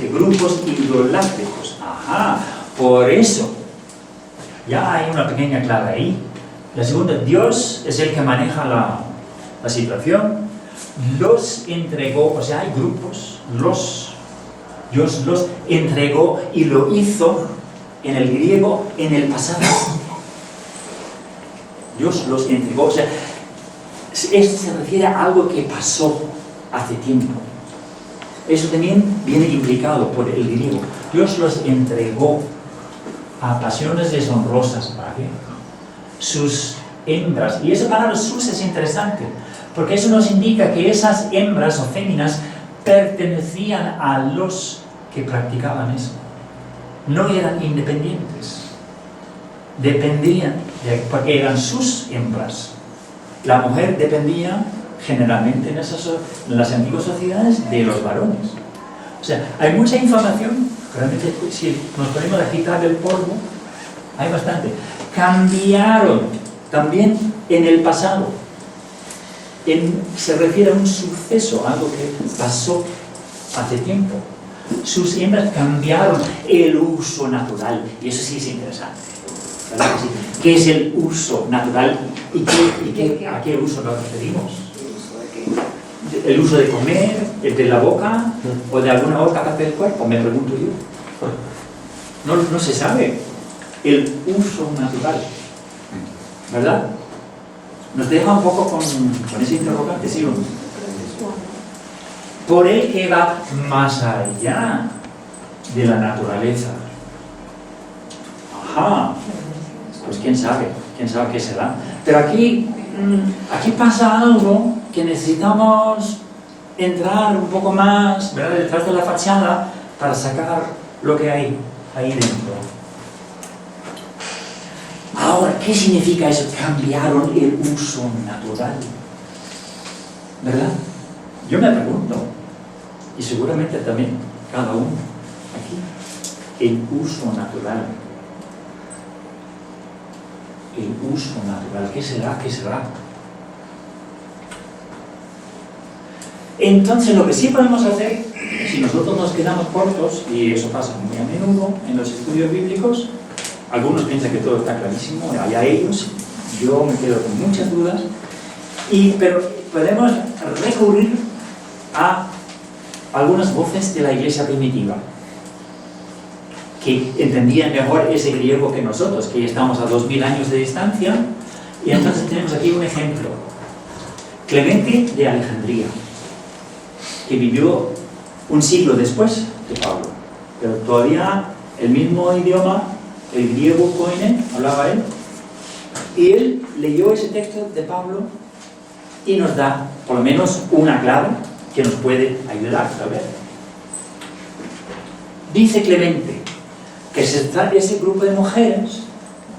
de grupos idolátricos. Por eso, ya hay una pequeña clave ahí. La segunda, Dios es el que maneja la situación, los entregó, o sea, hay grupos, Dios los entregó y lo hizo en el griego en el pasado. Dios los entregó, o sea, esto se refiere a algo que pasó hace tiempo. Eso también viene implicado por el griego. Dios los entregó a pasiones deshonrosas, ¿vale? Sus hembras, y esa palabra sus es interesante, porque eso nos indica que esas hembras o féminas pertenecían a los que practicaban eso. No eran independientes, dependían, porque eran sus hembras. La mujer dependía generalmente en las antiguas sociedades de los varones. O sea, hay mucha información, realmente si nos ponemos a quitar el polvo, hay bastante. Cambiaron también en el pasado. Se refiere a un suceso, algo que pasó hace tiempo. Sus hembras cambiaron el uso natural, y eso sí es interesante, ¿verdad que sí? ¿Qué es el uso natural y a qué uso nos referimos? ¿El uso de comer, el de la boca o de alguna otra parte del cuerpo? Me pregunto yo. No se sabe el uso natural, ¿verdad? Nos deja un poco con ese interrogante, ¿sí o no? por el que va más allá de la naturaleza. Ajá, pues quién sabe qué será. Pero aquí pasa algo que necesitamos entrar un poco más, ¿verdad?, detrás de la fachada para sacar lo que hay ahí dentro. Ahora, ¿qué significa eso? Cambiaron el uso natural, ¿verdad? Yo me pregunto, y seguramente también cada uno aquí, el uso natural. El uso natural, ¿qué será? ¿Qué será? Entonces, lo que sí podemos hacer, si nosotros nos quedamos cortos, y eso pasa muy a menudo en los estudios bíblicos, algunos piensan que todo está clarísimo, allá ellos, yo me quedo con muchas dudas, pero podemos recurrir a algunas voces de la iglesia primitiva, que entendían mejor ese griego que nosotros, que estamos a 2000 años de distancia, y entonces tenemos aquí un ejemplo. Clemente de Alejandría, que vivió un siglo después de Pablo, pero todavía el mismo idioma, el griego koine, hablaba él, y él leyó ese texto de Pablo y nos da por lo menos una clave que nos puede ayudar a ver. Dice Clemente que ese grupo de mujeres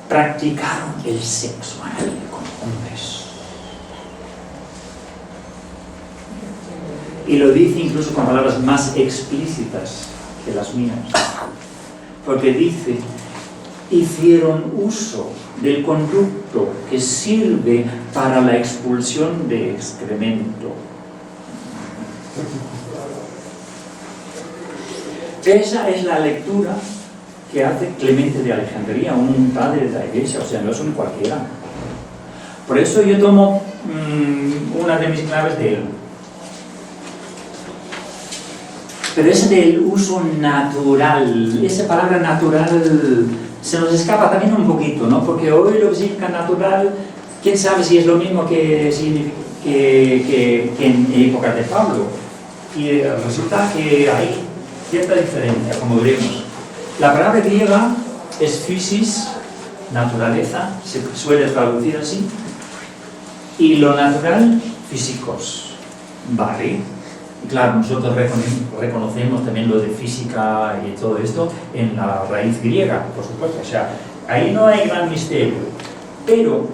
practicaron el sexo anal con hombres. Y lo dice incluso con palabras más explícitas que las mías. Porque dice, hicieron uso del conducto que sirve para la expulsión de excremento. Esa es la lectura que hace Clemente de Alejandría, un padre de la iglesia, o sea, no es un cualquiera. Por eso yo tomo una de mis claves de él. Pero es del uso natural. Esa palabra natural se nos escapa también un poquito, ¿no? Porque hoy lo que significa natural, quién sabe si es lo mismo que en época de Pablo. Y resulta que hay cierta diferencia, como veremos. La palabra griega es physis, naturaleza, se suele traducir así, y lo natural, físicos. Vale. Y claro, nosotros reconocemos también lo de física y todo esto en la raíz griega, por supuesto. O sea, ahí no hay gran misterio. Pero,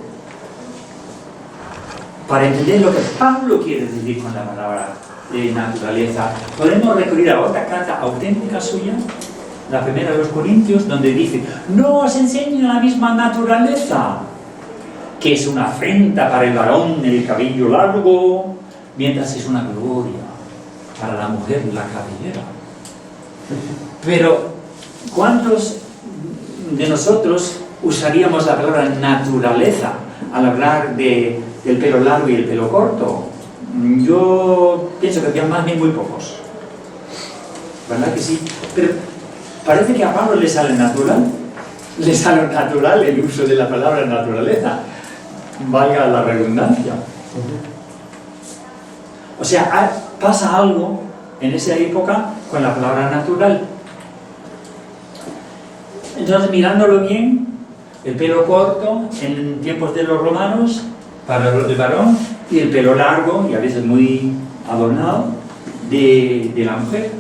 para entender lo que Pablo quiere decir con la palabra de naturaleza, podemos recurrir a otra carta auténtica suya, la primera de los Corintios, donde dice: no os enseño la misma naturaleza, que es una afrenta para el varón el cabello largo, mientras es una gloria para la mujer la cabellera. Pero, ¿cuántos de nosotros usaríamos la palabra naturaleza al hablar del pelo largo y el pelo corto? Yo pienso que había más bien muy pocos. ¿Verdad que sí? Pero parece que a Pablo le sale natural el uso de la palabra naturaleza, valga la redundancia. O sea, pasa algo en esa época con la palabra natural. Entonces, mirándolo bien, el pelo corto en tiempos de los romanos para el varón, y el pelo largo y a veces muy adornado de la mujer.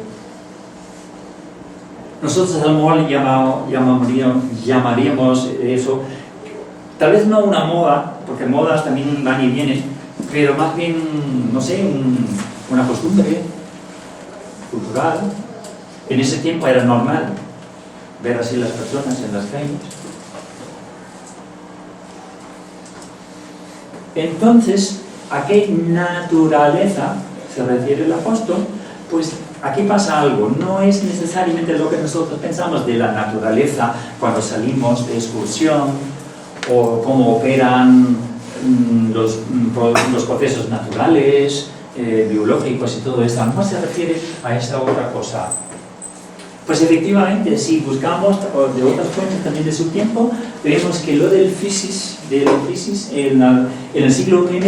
Nosotros a lo mejor llamaríamos eso, tal vez no una moda, porque modas también van y vienen, pero más bien, no sé, una costumbre cultural. En ese tiempo era normal ver así las personas en las calles. Entonces, ¿a qué naturaleza se refiere el apóstol? Pues aquí pasa algo. No es necesariamente lo que nosotros pensamos de la naturaleza cuando salimos de excursión, o cómo operan los procesos naturales, biológicos y todo esto. No se refiere a esta otra cosa. Pues efectivamente, si buscamos de otras fuentes también de su tiempo, vemos que lo del physis en el siglo I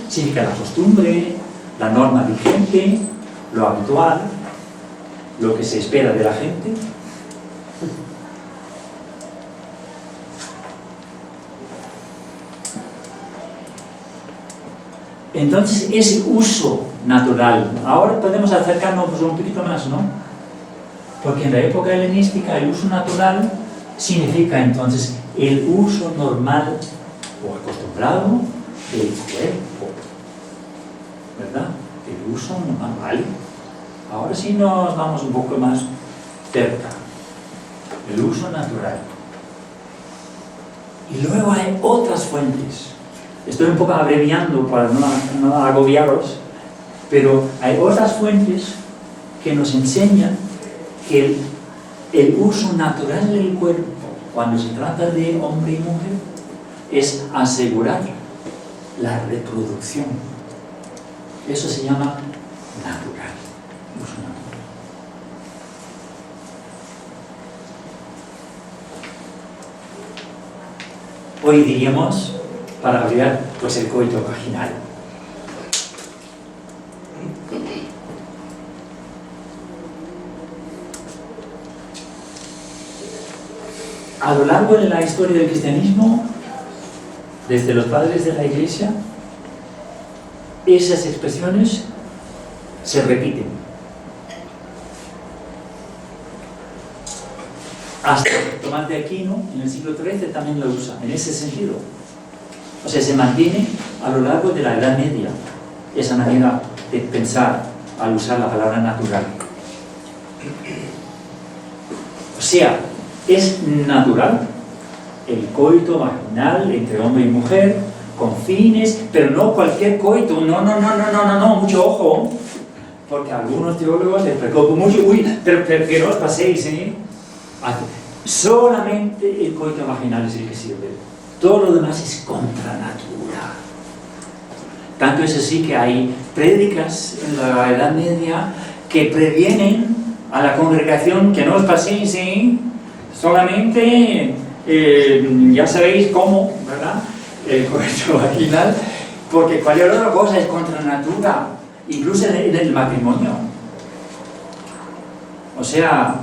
significa la costumbre, la norma vigente, lo habitual, lo que se espera de la gente. Entonces, ese uso natural, ahora podemos acercarnos un poquito más, ¿no? Porque en la época helenística el uso natural significa entonces el uso normal o acostumbrado del cuerpo, ¿verdad? El uso normal. Ahora sí nos vamos un poco más cerca. El uso natural. Y luego hay otras fuentes. Estoy un poco abreviando para no agobiaros, pero hay otras fuentes que nos enseñan que el uso natural del cuerpo, cuando se trata de hombre y mujer, es asegurar la reproducción. Eso se llama natural, uso natural. Hoy diríamos, para abreviar, pues el coito vaginal. A lo largo de la historia del cristianismo, desde los padres de la Iglesia, esas expresiones se repiten. Hasta Tomás de Aquino, en el siglo XIII, también lo usa, en ese sentido. O sea, se mantiene a lo largo de la Edad Media esa manera de pensar al usar la palabra natural. O sea, es natural el coito vaginal entre hombre y mujer, con fines, pero no cualquier coito. No, mucho ojo, porque a algunos teólogos les preocupa mucho. Pero que no os paséis, ¿eh? Solamente el coito vaginal es el que sirve. Todo lo demás es contra natura. Tanto es así que hay prédicas en la Edad Media que previenen a la congregación que no os paséis, ¿eh? Solamente, ya sabéis cómo, ¿verdad? El coito vaginal, porque cualquier otra cosa es contra natura, incluso en el matrimonio. O sea,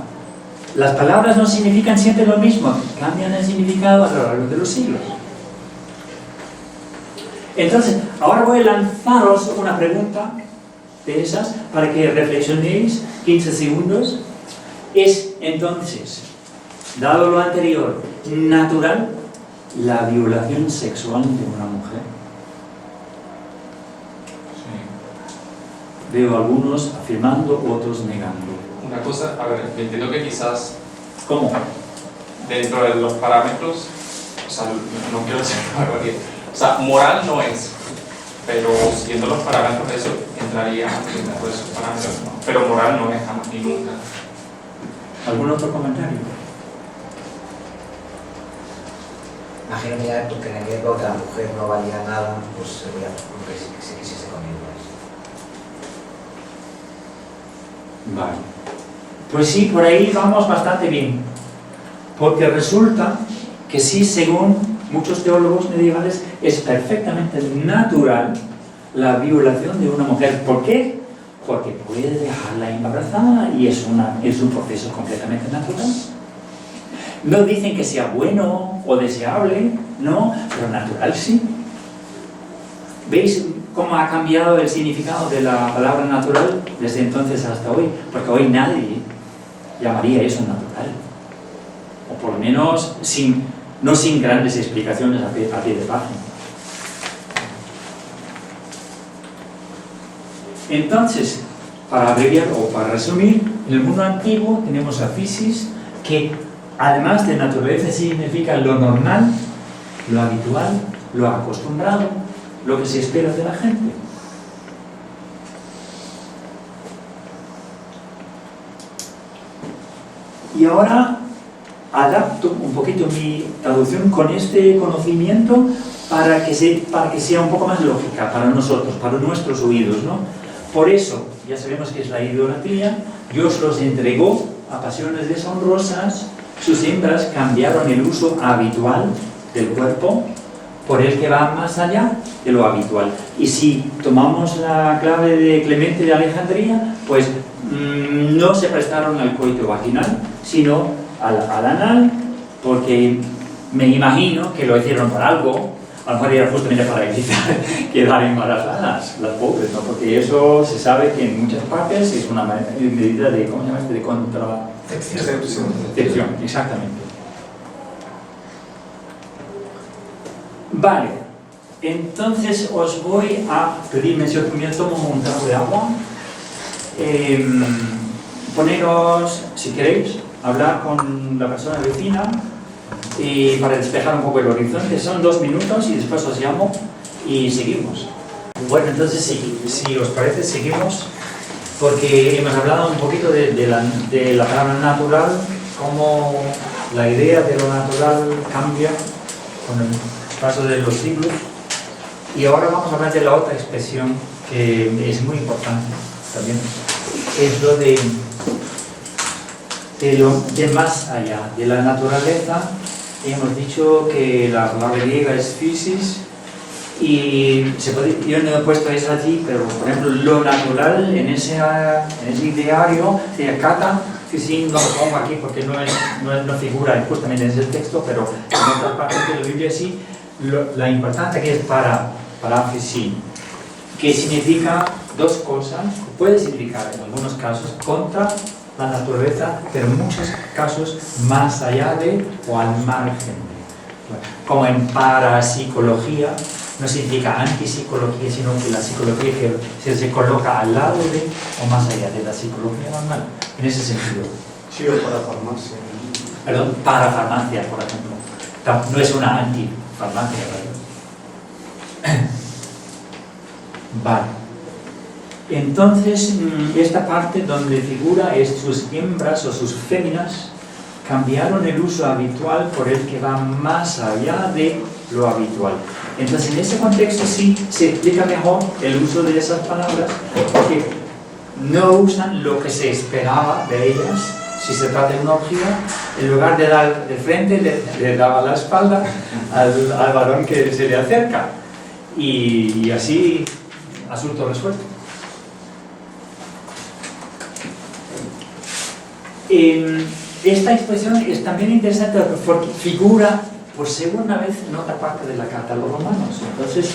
las palabras no significan siempre lo mismo, cambian el significado a lo largo de los siglos. Entonces, ahora voy a lanzaros una pregunta de esas para que reflexionéis 15 segundos. Es entonces, dado lo anterior, natural la violación sexual de una mujer. Sí. Veo algunos afirmando, otros negando. Una cosa, a ver, entiendo que quizás ¿Cómo? dentro de los parámetros, o sea, no quiero decir una barbaridad, o sea, moral no es, pero siguiendo los parámetros de eso, entraría dentro de esos parámetros, ¿no? Pero moral no es jamás ni nunca. ¿Algún otro comentario? Imagino que ya porque en aquella época la mujer no valía nada, pues sería lo que se quisiese con ellos. Vale. Pues sí, por ahí vamos bastante bien. Porque resulta que sí, según muchos teólogos medievales, es perfectamente natural la violación de una mujer. ¿Por qué? Porque puede dejarla embarazada y es un proceso completamente natural. No dicen que sea bueno o deseable, no, pero natural sí. ¿Veis cómo ha cambiado el significado de la palabra natural desde entonces hasta hoy? Porque hoy nadie llamaría eso natural. O por lo menos no sin grandes explicaciones a pie de página. Entonces, para abreviar o para resumir, en el mundo antiguo tenemos a physis, que además de naturaleza significa lo normal, lo habitual, lo acostumbrado, lo que se espera de la gente. Y ahora adapto un poquito mi traducción con este conocimiento para que sea un poco más lógica para nosotros, para nuestros oídos, ¿no? Por eso, ya sabemos que es la idolatría. Dios los entregó a pasiones deshonrosas. Sus hembras cambiaron el uso habitual del cuerpo por el que va más allá de lo habitual. Y si tomamos la clave de Clemente de Alejandría, pues no se prestaron al coito vaginal, sino al anal, porque me imagino que lo hicieron por algo. A lo mejor era justamente para evitar quedar embarazadas las pobres, ¿no? Porque eso se sabe que en muchas partes es una medida de, ¿cómo se llama? De contracepción, exactamente. Vale, entonces os voy a pedir, me tomo un trago de agua. Poneros, si queréis, hablar con la persona vecina y para despejar un poco el horizonte. Son 2 minutos y después os llamo y seguimos. Bueno, entonces si os parece seguimos, porque hemos hablado un poquito de la palabra natural, cómo la idea de lo natural cambia con el paso de los siglos, y ahora vamos a hablar de la otra expresión que es muy importante también, es lo de más allá, de la naturaleza. Hemos dicho que la palabra griega es physis, y yo no he puesto eso allí, pero por ejemplo lo natural en ese ideario sería kata, physin, no lo pongo aquí porque no figura justamente en ese texto, pero en otras partes de la Biblia sí. La importancia que es para physin, que significa 2 cosas, puede significar en algunos casos contra la naturaleza, pero en muchos casos más allá de o al margen de. Como en parapsicología, no significa antipsicología, sino que la psicología que se coloca al lado de o más allá de la psicología normal, en ese sentido. Sí, o para farmacia. Perdón, parafarmacia, por ejemplo. No es una antifarmacia, ¿verdad? Vale. Entonces, esta parte donde figura es sus hembras o sus féminas cambiaron el uso habitual por el que va más allá de lo habitual. Entonces, en ese contexto sí se explica mejor el uso de esas palabras, porque no usan lo que se esperaba de ellas. Si se trata de una orgía, en lugar de dar de frente, le daba la espalda al varón que se le acerca. Y así, asunto resuelto. Esta expresión es también interesante porque figura por segunda vez en otra parte de la carta a los romanos. Entonces,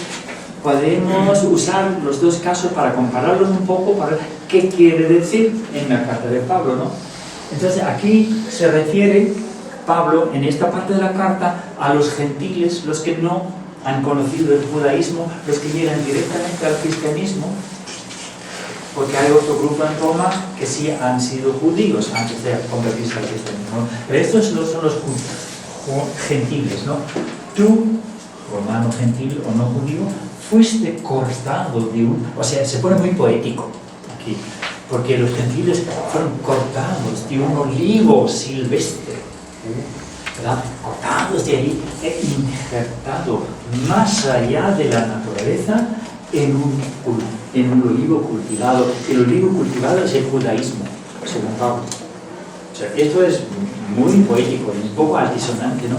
podemos usar los 2 casos para compararlos un poco, para ver qué quiere decir en la carta de Pablo, ¿no? Entonces, aquí se refiere Pablo, en esta parte de la carta, a los gentiles, los que no han conocido el judaísmo, los que llegan directamente al cristianismo, porque hay otro grupo en Roma que sí han sido judíos antes de convertirse al cristianismo. Pero estos son los gentiles, ¿no? Tú, romano gentil o no judío, fuiste cortado de un... O sea, se pone muy poético aquí, porque los gentiles fueron cortados de un olivo silvestre, ¿verdad? Cortados de ahí e injertados más allá de la naturaleza en un olivo cultivado. El olivo cultivado es el judaísmo, según Pablo. O sea, esto es muy poético, un poco altisonante, ¿no?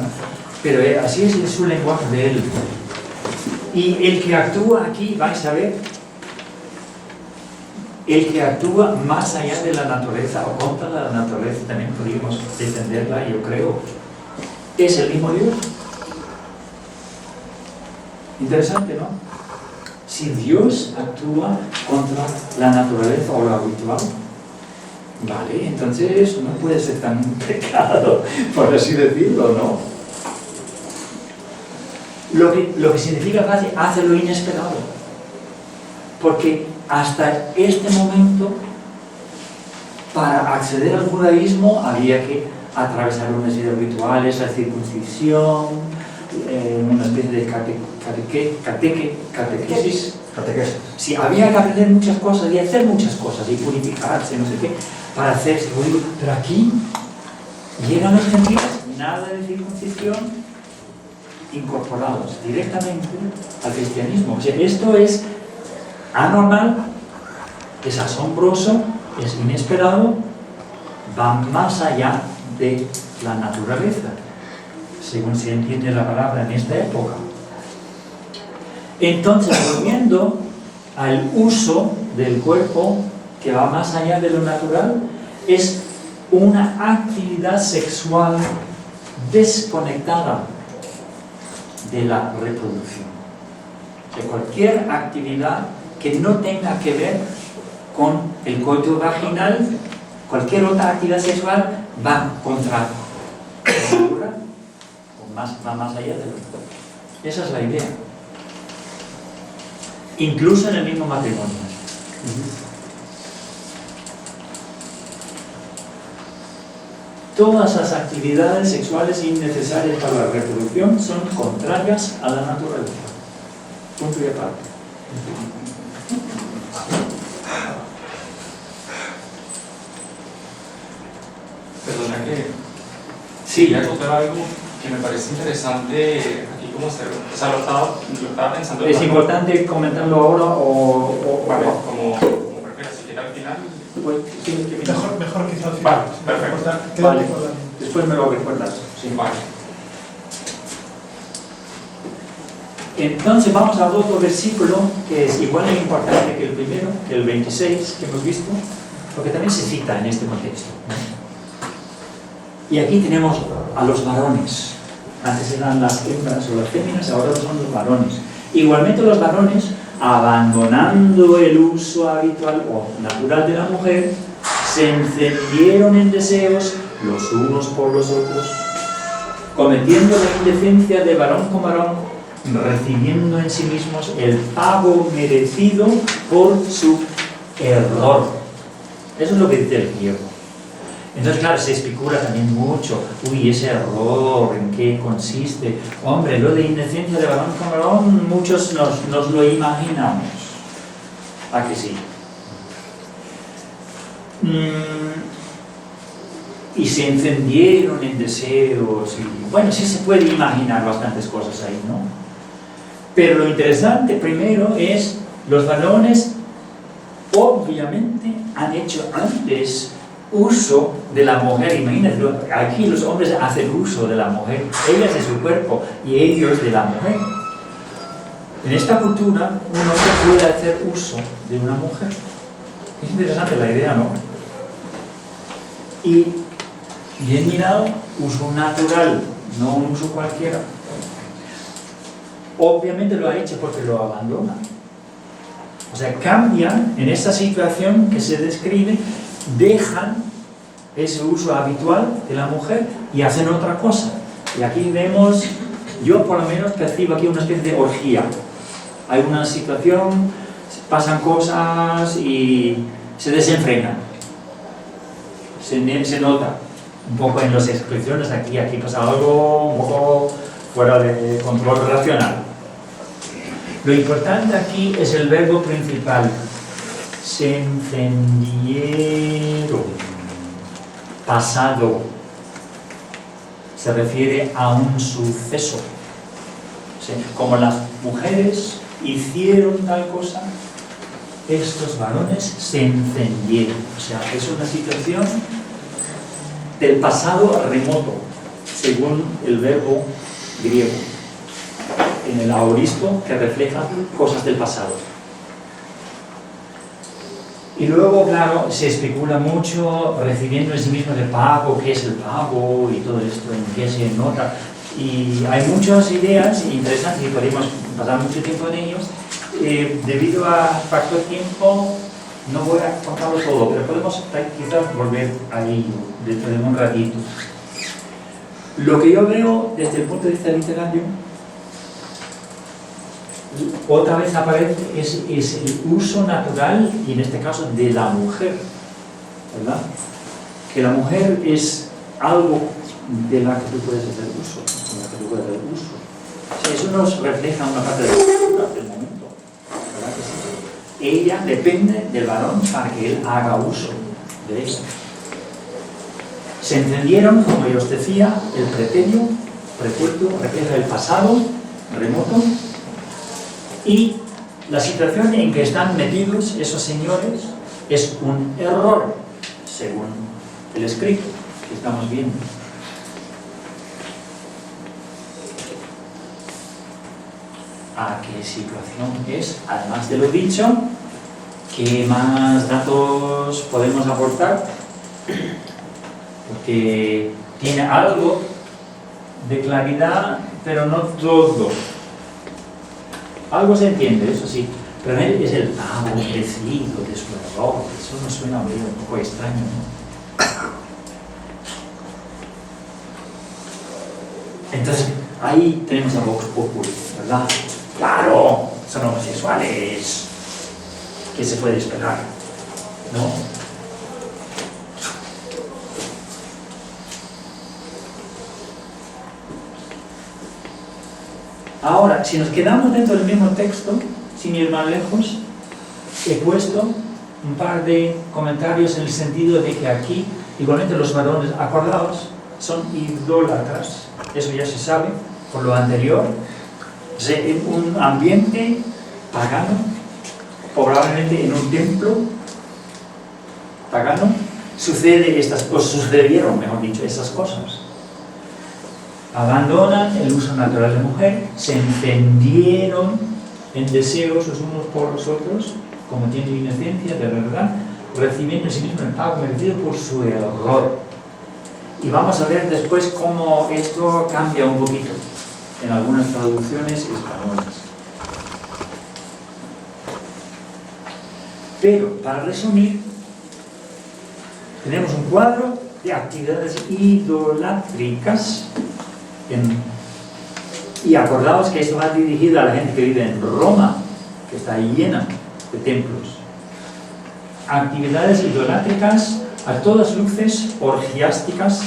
Pero así es su lenguaje de él. Y el que actúa aquí, vais a ver, el que actúa más allá de la naturaleza o contra la naturaleza, también podríamos defenderla, yo creo, es el mismo Dios. Interesante, ¿no? Si Dios actúa contra la naturaleza o lo habitual, vale, entonces no puede ser tan pecado, por así decirlo, ¿no? Lo que significa que hace lo inesperado, porque hasta este momento, para acceder al judaísmo había que atravesar una serie de rituales, la circuncisión, una especie de catequesis. Sí, había que aprender muchas cosas y hacer muchas cosas y purificarse, no sé qué, para hacerse judío. Pero aquí llegan los gentiles, nada de circuncisión, incorporados directamente al cristianismo. O sea, esto es anormal, es asombroso, es inesperado, va más allá de la naturaleza, según se entiende la palabra en esta época. Entonces, volviendo al uso del cuerpo que va más allá de lo natural, es una actividad sexual desconectada de la reproducción. De cualquier actividad que no tenga que ver con el coito vaginal, cualquier otra actividad sexual va contra lo natural, o va más allá de lo natural. Esa es la idea. Incluso en el mismo matrimonio. Todas las actividades sexuales innecesarias para la reproducción son contrarias a la naturaleza. Punto y aparte. Perdona que Sí, quería contar algo que me parece interesante aquí como se... O sea, lo estaba pensando... ¿es importante comentarlo ahora o Vale, como prefieras, si quieres al final... pues, sí, que Mejor quizá al final. Vale, Sí, perfecto. queda Vale. recordado. después me lo recuerdas. Sí. Vale. Entonces vamos a otro versículo que es igual de importante que el primero, que el 26 que hemos visto, porque también se cita en este contexto. Y aquí tenemos a los varones. Antes eran las hembras o las féminas, ahora son los varones. Igualmente los varones, abandonando el uso habitual o natural de la mujer, se encendieron en deseos los unos por los otros, cometiendo la indecencia de varón con varón, recibiendo en sí mismos el pago merecido por su error. Eso es lo que dice el griego. Entonces, claro, se especula también mucho. Uy, ese error, ¿en qué consiste? Hombre, lo de indecencia de varón con varón, muchos nos lo imaginamos. ¿A que sí? Y se encendieron en deseos. Y, bueno, sí se puede imaginar bastantes cosas ahí, ¿no? Pero lo interesante primero es, los varones obviamente han hecho antes uso de la mujer. Imagínate, aquí los hombres hacen uso de la mujer, ella es de su cuerpo y ellos de la mujer. En esta cultura un hombre puede hacer uso de una mujer. Es interesante la idea, ¿no? Y bien mirado, uso natural, no un uso cualquiera. Obviamente lo ha hecho porque lo abandona. O sea, cambian en esta situación que se describe, dejan ese uso habitual de la mujer y hacen otra cosa. Y aquí vemos, yo por lo menos percibo aquí una especie de orgía. Hay una situación, pasan cosas y se desenfrenan. Se nota un poco en las expresiones, aquí pasa algo un poco fuera de control racional. Lo importante aquí es el verbo principal. Se encendieron. Pasado. Se refiere a un suceso. ¿Sí? Como las mujeres hicieron tal cosa, estos varones se encendieron. O sea, es una situación del pasado remoto, según el verbo griego, en el aoristo, que refleja cosas del pasado. Y luego, claro, se especula mucho recibiendo en sí mismo el pago, qué es el pago y todo esto, en qué se nota. Y hay muchas ideas interesantes y podemos pasar mucho tiempo en ellos. Debido a factor tiempo, no voy a contarlo todo, pero podemos quizás volver a ello dentro de un ratito. Lo que yo veo desde el punto de vista literario, otra vez aparece, es el uso natural, y en este caso de la mujer, ¿verdad? Que la mujer es algo de la que tú puedes hacer uso, de la que tú puedes hacer uso. O sea, eso nos refleja una parte de la cultura del momento, ¿verdad que sí? Ella depende del varón para que él haga uso de ella. Se encendieron, como yo os decía, el preterio, prepuesto, refleja el pasado remoto, y la situación en que están metidos esos señores es un error, según el escrito que estamos viendo. ¿A qué situación es? Además de lo dicho, ¿Qué más datos podemos aportar? Porque tiene algo de claridad, pero no todo. Algo se entiende, eso sí, pero él es el aborrecido de su error. Eso nos suena un poco extraño, ¿no? Entonces, ahí tenemos a Vox Populi, ¿verdad? ¡Claro! Son homosexuales. ¿Qué se puede esperar? ¿No? Ahora, si nos quedamos dentro del mismo texto, sin ir más lejos, he puesto un par de comentarios en el sentido de que aquí, igualmente los varones acordados son idólatras. Eso ya se sabe por lo anterior. O sea, en un ambiente pagano, probablemente en un templo pagano, sucedieron, mejor dicho, estas cosas. Abandonan el uso natural de mujer, se encendieron en deseos los unos por los otros, cometiendo inocencia de verdad, recibiendo en sí mismo el pago merecido por su error. Y vamos a ver después cómo esto cambia un poquito en algunas traducciones españolas. Pero, para resumir, tenemos un cuadro de actividades idolátricas. Y acordaos que esto va dirigido a la gente que vive en Roma, que está llena de templos. Actividades idolátricas a todas luces orgiásticas,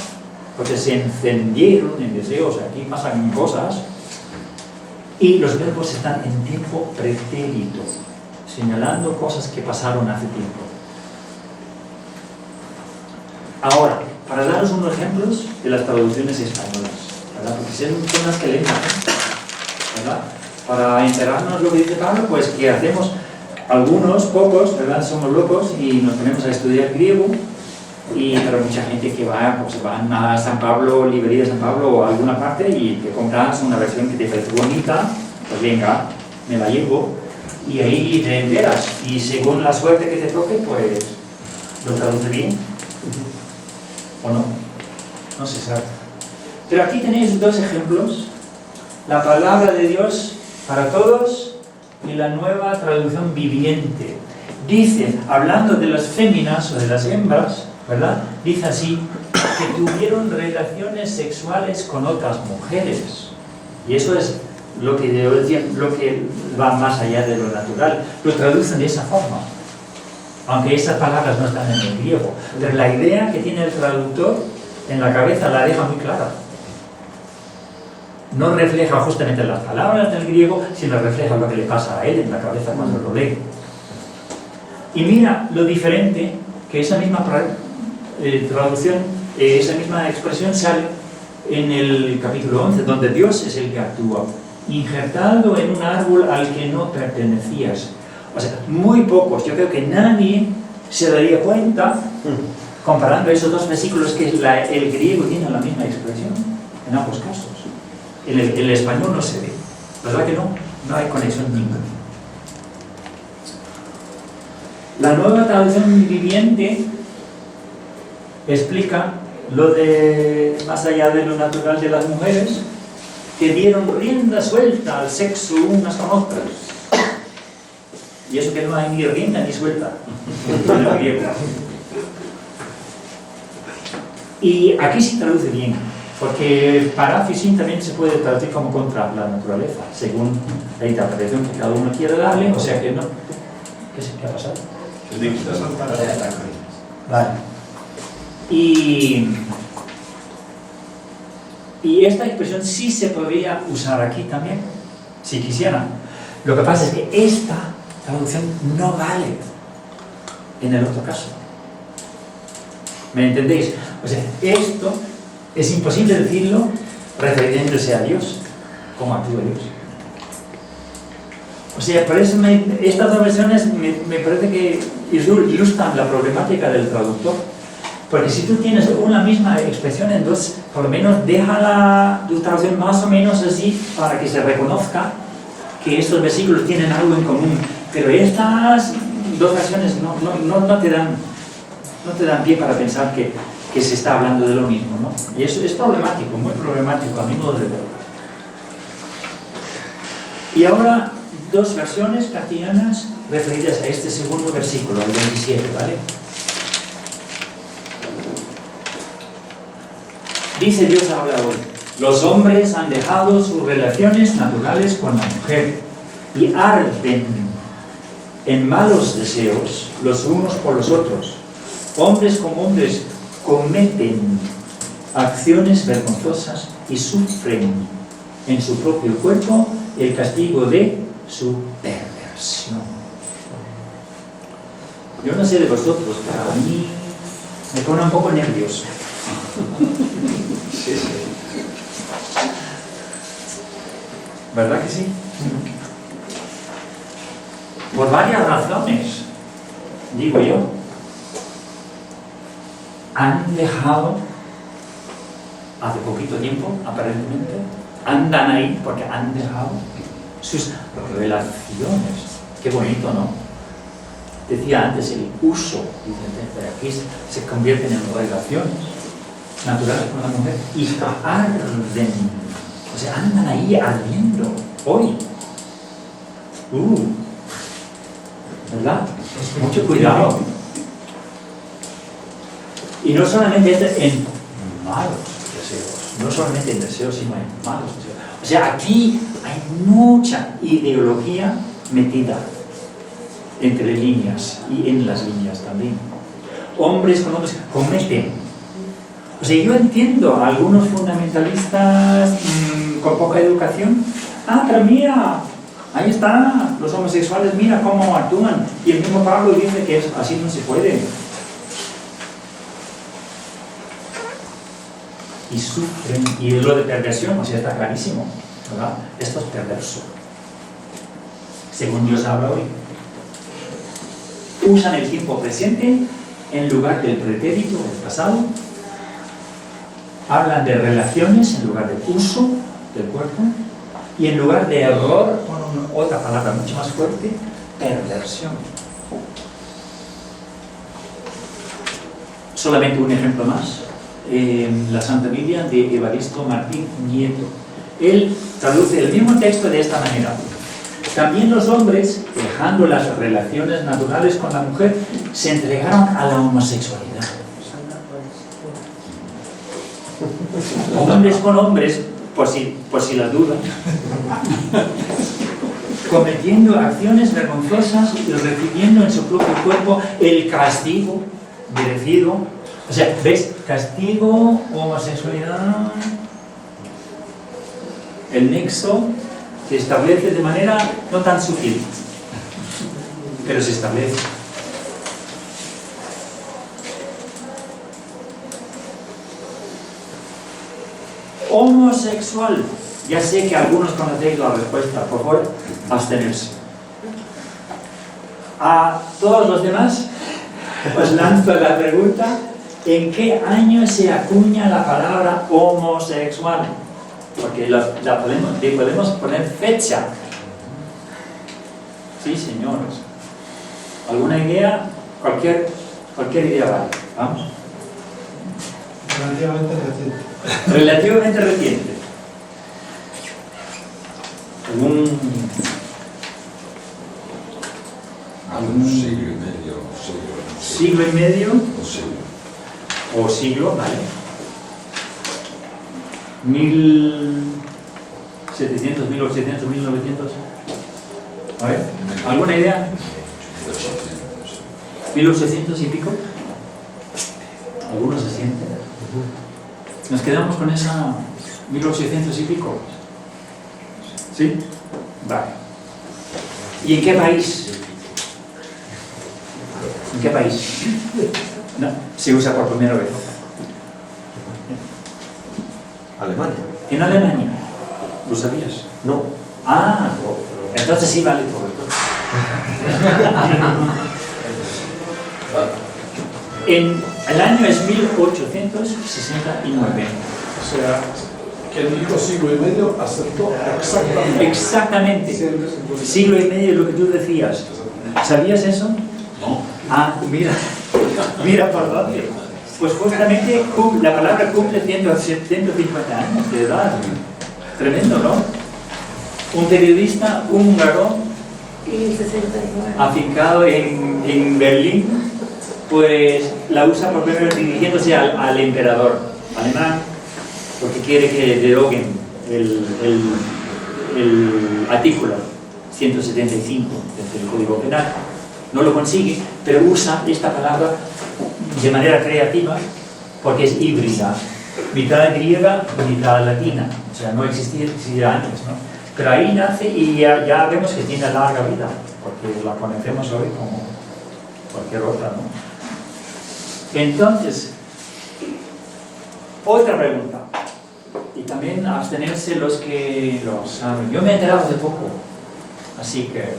porque se encendieron en deseos, aquí pasan cosas, y los verbos están en tiempo pretérito, señalando cosas que pasaron hace tiempo. Ahora, para daros unos ejemplos de las traducciones españolas, ¿verdad? Porque son las que leen, ¿verdad? Para enterarnos de lo que dice Pablo, pues que hacemos algunos, pocos, ¿verdad? Somos locos y nos ponemos a estudiar griego, pero mucha gente que va, pues van a San Pablo, librería de San Pablo o a alguna parte y te compras una versión que te parece bonita, pues venga, me la llevo y ahí te enteras y según la suerte que te toque, pues lo traduce bien o no, no se sabe. Pero aquí tenéis dos ejemplos, la palabra de Dios para todos y la nueva traducción viviente. Dice, hablando de las féminas o de las hembras, ¿verdad? Dice así, que tuvieron relaciones sexuales con otras mujeres. Y eso es lo que va más allá de lo natural. Lo traducen de esa forma, aunque esas palabras no están en el griego. Pero la idea que tiene el traductor en la cabeza la deja muy clara. No refleja justamente las palabras del griego, sino refleja lo que le pasa a él en la cabeza cuando lo lee. Y mira lo diferente que esa misma traducción, esa misma expresión sale en el capítulo 11, donde Dios es el que actúa, injertado en un árbol al que no pertenecías. O sea, muy pocos, yo creo que nadie se daría cuenta, comparando esos dos versículos, que el griego tiene la misma expresión en ambos casos. El español no se ve, ¿verdad que no? No hay conexión ninguna. La nueva traducción viviente explica lo de más allá de lo natural de las mujeres, que dieron rienda suelta al sexo unas con otras. Y eso que no hay ni rienda ni suelta en el griego. Y aquí se traduce bien, porque parafisin también se puede traducir como contra la naturaleza, según la interpretación que cada uno quiera darle, o sea que no. ¿Qué ha pasado? Vale. Y esta expresión sí se podría usar aquí también, si quisiera. Lo que pasa es que esta traducción no vale en el otro caso. ¿Me entendéis? O sea, esto es imposible decirlo refiriéndose a Dios, como actúa Dios. O sea, por eso estas dos versiones me parece que ilustran la problemática del traductor. Porque si tú tienes una misma expresión en dos, por lo menos deja tu traducción más o menos así para que se reconozca que estos versículos tienen algo en común. Pero estas dos versiones no te dan pie para pensar que se está hablando de lo mismo, ¿no? Y eso es problemático, muy problemático a mi modo de ver. Y ahora dos versiones castellanas referidas a este segundo versículo, el 27, ¿vale? Dice Dios habla hoy: los hombres han dejado sus relaciones naturales con la mujer y arden en malos deseos los unos por los otros. Hombres con hombres cometen acciones vergonzosas y sufren en su propio cuerpo el castigo de su perversión. Yo no sé de vosotros, pero a mí me pone un poco nervioso. Sí, sí. ¿Verdad que sí? Por varias razones, digo yo. Han dejado, hace poquito tiempo, aparentemente, andan ahí porque han dejado sus relaciones. Qué bonito, ¿no? Decía antes el uso, dice, aquí se convierten en relaciones naturales con la mujer y arden, o sea, andan ahí ardiendo hoy. ¿Verdad? Mucho cuidado. Y no solamente en malos deseos, no solamente en deseos, sino en malos deseos. O sea, aquí hay mucha ideología metida entre líneas y en las líneas también. Hombres con hombres cometen. O sea, yo entiendo a algunos fundamentalistas con poca educación. Pero mira, ahí está, los homosexuales, mira cómo actúan. Y el mismo Pablo dice que así no se puede. Y sufren, y lo de perversión, o sea, está clarísimo, ¿verdad? Esto es perverso, según Dios habla hoy. Usan el tiempo presente en lugar del pretérito, del pasado. Hablan de relaciones en lugar de uso del cuerpo. Y en lugar de error, ponen otra palabra mucho más fuerte: perversión. Solamente un ejemplo más. La Santa Biblia de Evaristo Martín Nieto. Él traduce el mismo texto de esta manera: también los hombres, dejando las relaciones naturales con la mujer, se entregaron a la homosexualidad. Hombres con hombres, por si la duda, cometiendo acciones vergonzosas y recibiendo en su propio cuerpo el castigo merecido. O sea, ¿ves? Castigo, homosexualidad. El nexo se establece de manera no tan sutil, pero se establece. Homosexual. Ya sé que algunos conocéis la respuesta, por favor, abstenerse. A todos los demás os lanzo la pregunta: ¿en qué año se acuña la palabra homosexual? Porque le podemos poner fecha. Sí, señores. ¿Alguna idea? Cualquier idea vale. Vamos. Relativamente reciente. Relativamente reciente. Un siglo y medio. ¿Siglo y medio? Un siglo. O siglo, vale. 1700, 1800, 1900. A ver, ¿alguna idea? 1800 y pico. Algunos se sienten. Nos quedamos con esa 1800 y pico. ¿Sí? Vale. ¿Y en qué país? ¿En qué país? No, se usa por primera vez. Alemania. En Alemania. ¿Lo sabías? No. Entonces sí vale todo. El año es 1869. O sea, que el dijo siglo y medio acertó exactamente. Exactamente. Siglo y medio es lo que tú decías. ¿Sabías eso? Ah, mira por dónde. Pues justamente la palabra cumple 150 años de edad. Tremendo, ¿no? Un periodista húngaro afincado en Berlín, pues la usa por primera vez dirigiéndose al emperador alemán, porque quiere que deroguen el artículo 175 del Código Penal. No lo consigue, pero usa esta palabra de manera creativa porque es híbrida, mitad griega y mitad latina, o sea, no existía antes, ¿no? Pero ahí nace y ya vemos que tiene larga vida, porque la conocemos hoy como cualquier otra, ¿no? Entonces, otra pregunta, y también abstenerse los que lo saben. Yo me he enterado hace poco, así que,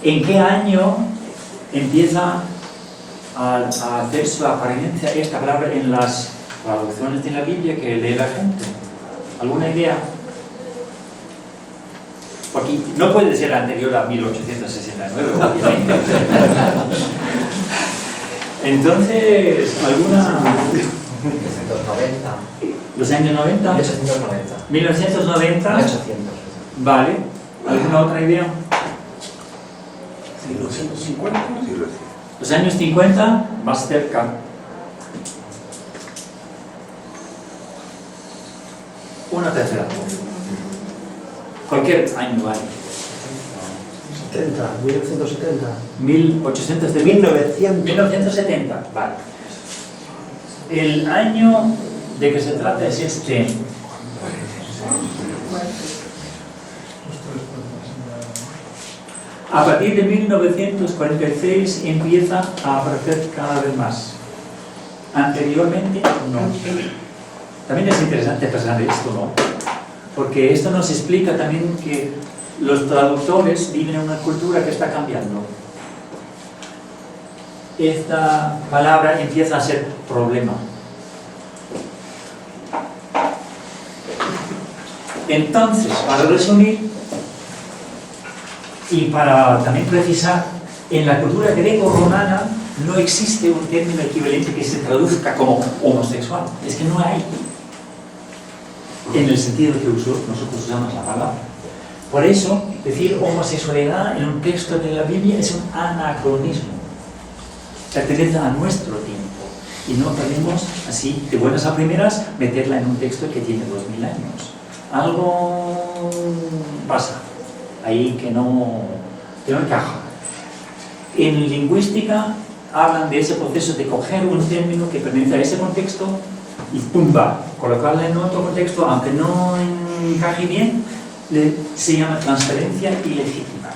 ¿en qué año empieza a hacer su apariencia esta palabra en las traducciones de la Biblia que lee la gente? ¿Alguna idea? Porque no puede ser anterior a 1869, obviamente. Entonces, ¿alguna...? 1990. ¿Los años 90? 1890. 1990. 1800. Vale. ¿Alguna otra idea? 1950. Los años 50, más cerca. Una tercera. Cualquier año vale. 70, 1970. 1870. 1970, vale. El año de que se trata es este. A partir de 1946 empieza a aparecer cada vez más. Anteriormente, no. También es interesante pensar esto, ¿no? Porque esto nos explica también que los traductores viven en una cultura que está cambiando. Esta palabra empieza a ser problema. Entonces, para resumir y para también precisar, en la cultura greco-romana no existe un término equivalente que se traduzca como homosexual. Es que no hay. En el sentido que nosotros usamos la palabra. Por eso, decir homosexualidad en un texto de la Biblia es un anacronismo. Pertenece a nuestro tiempo. Y no podemos, así, de buenas a primeras, meterla en un texto que tiene 2000 años. Algo pasa ahí que no encaja. En lingüística hablan de ese proceso de coger un término que pertenece a ese contexto y ¡pumba! Colocarla en otro contexto, aunque no encaje bien, se llama transferencia ilegítima.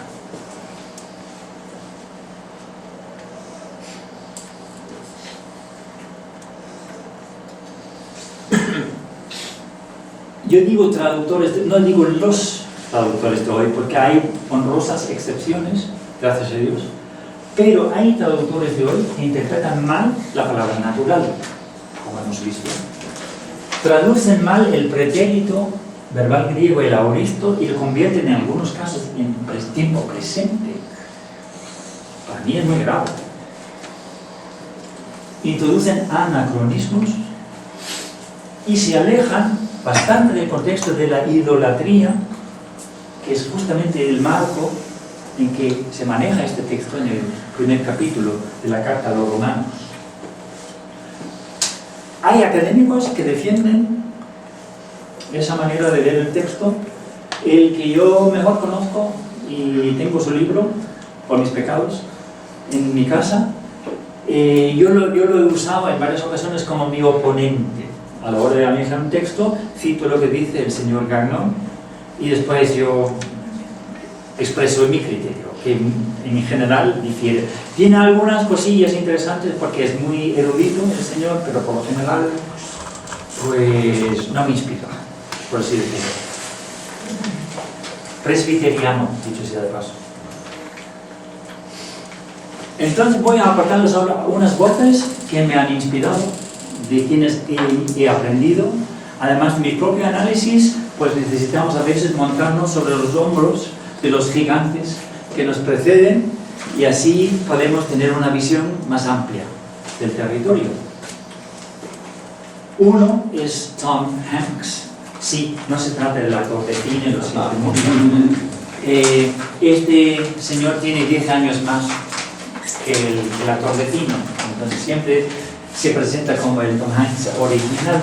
Yo digo traductores, no digo los traductores de hoy, porque hay honrosas excepciones, gracias a Dios, pero hay traductores de hoy que interpretan mal la palabra natural, como hemos visto. Traducen mal el pretérito verbal griego, el aoristo, y lo convierten en algunos casos en tiempo presente. Para mí es muy grave. Introducen anacronismos y se alejan bastante del contexto de la idolatría, que es justamente el marco en que se maneja este texto en el primer capítulo de la carta a los romanos. Hay académicos que defienden esa manera de leer el texto. El que yo mejor conozco, y tengo su libro, Por mis pecados, en mi casa, yo lo he usado en varias ocasiones como mi oponente. A la hora de analizar un texto, cito lo que dice el señor Gagnon y después yo expreso mi criterio, que en general difiere. Tiene algunas cosillas interesantes porque es muy erudito el señor, pero por lo general pues no me inspira, por así decirlo. Presbiteriano, dicho sea de paso. Entonces voy a aportarles ahora unas voces que me han inspirado, de quienes he aprendido. Además de mi propio análisis, pues necesitamos a veces montarnos sobre los hombros de los gigantes que nos preceden y así podemos tener una visión más amplia del territorio. Uno es Tom Hanks. Sí, no se trata del actor de cine, lo siento mucho. Este señor tiene 10 años más que el actor de cine, entonces siempre se presenta como el Tom Hanks original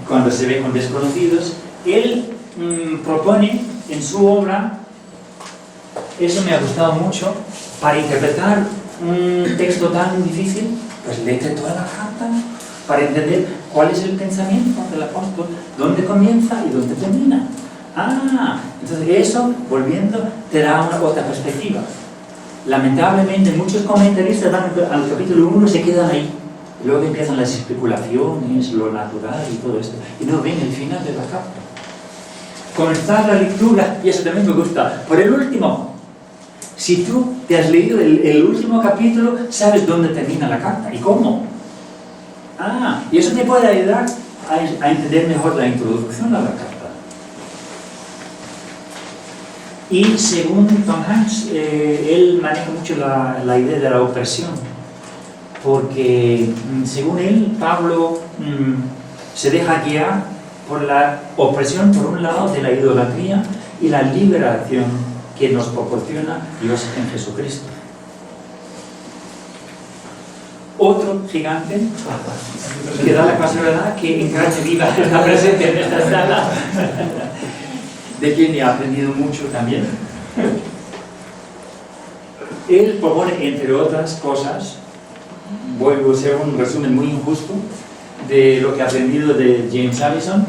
cuando se ve con desconocidos. Él propone en su obra, eso me ha gustado mucho, para interpretar un texto tan difícil, pues léete toda la carta para entender cuál es el pensamiento del apóstol, dónde comienza y dónde termina. Entonces eso, volviendo, te da una otra perspectiva. Lamentablemente muchos comentaristas van al capítulo 1 y se quedan ahí. Luego empiezan las especulaciones, lo natural y todo esto, y no ven el final de la carta. Comenzar la lectura, y eso también me gusta, por el último. Si tú te has leído el último capítulo, sabes dónde termina la carta y cómo. Y eso te puede ayudar a entender mejor la introducción a la carta. Y según Tom Hanks, él maneja mucho la idea de la opresión, porque según él, Pablo se deja guiar por la opresión, por un lado, de la idolatría y la liberación que nos proporciona Dios en Jesucristo. Otro gigante que da la casualidad que en carne viva está presente en esta sala, de quien he aprendido mucho también. Él propone, entre otras cosas, voy a hacer un resumen muy injusto de lo que he aprendido de James Allison,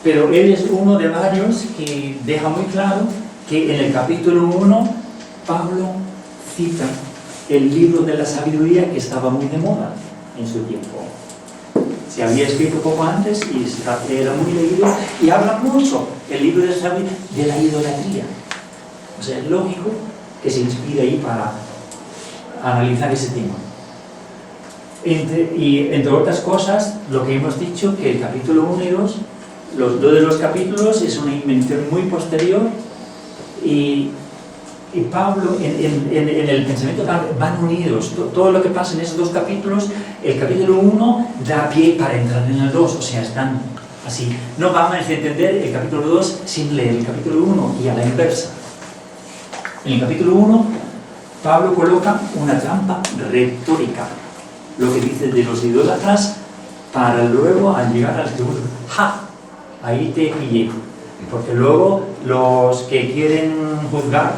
pero él es uno de varios que deja muy claro que en el capítulo 1 Pablo cita el libro de la sabiduría que estaba muy de moda en su tiempo. Se había escrito poco antes y era muy leído, y habla mucho el libro de la sabiduría de la idolatría. O sea, es lógico que se inspire ahí para analizar ese tema. Entre otras cosas, lo que hemos dicho, que el capítulo 1 y 2, los dos de los capítulos es una invención muy posterior, y Pablo en el pensamiento van unidos. Todo lo que pasa en esos dos capítulos, el capítulo 1 da pie para entrar en el 2, o sea, están así. No vamos a entender el capítulo 2 sin leer el capítulo 1 y a la inversa. En el capítulo 1, Pablo coloca una trampa retórica, lo que dice de los idólatras, para luego, al llegar al segundo, ahí te pillé. Porque luego los que quieren juzgar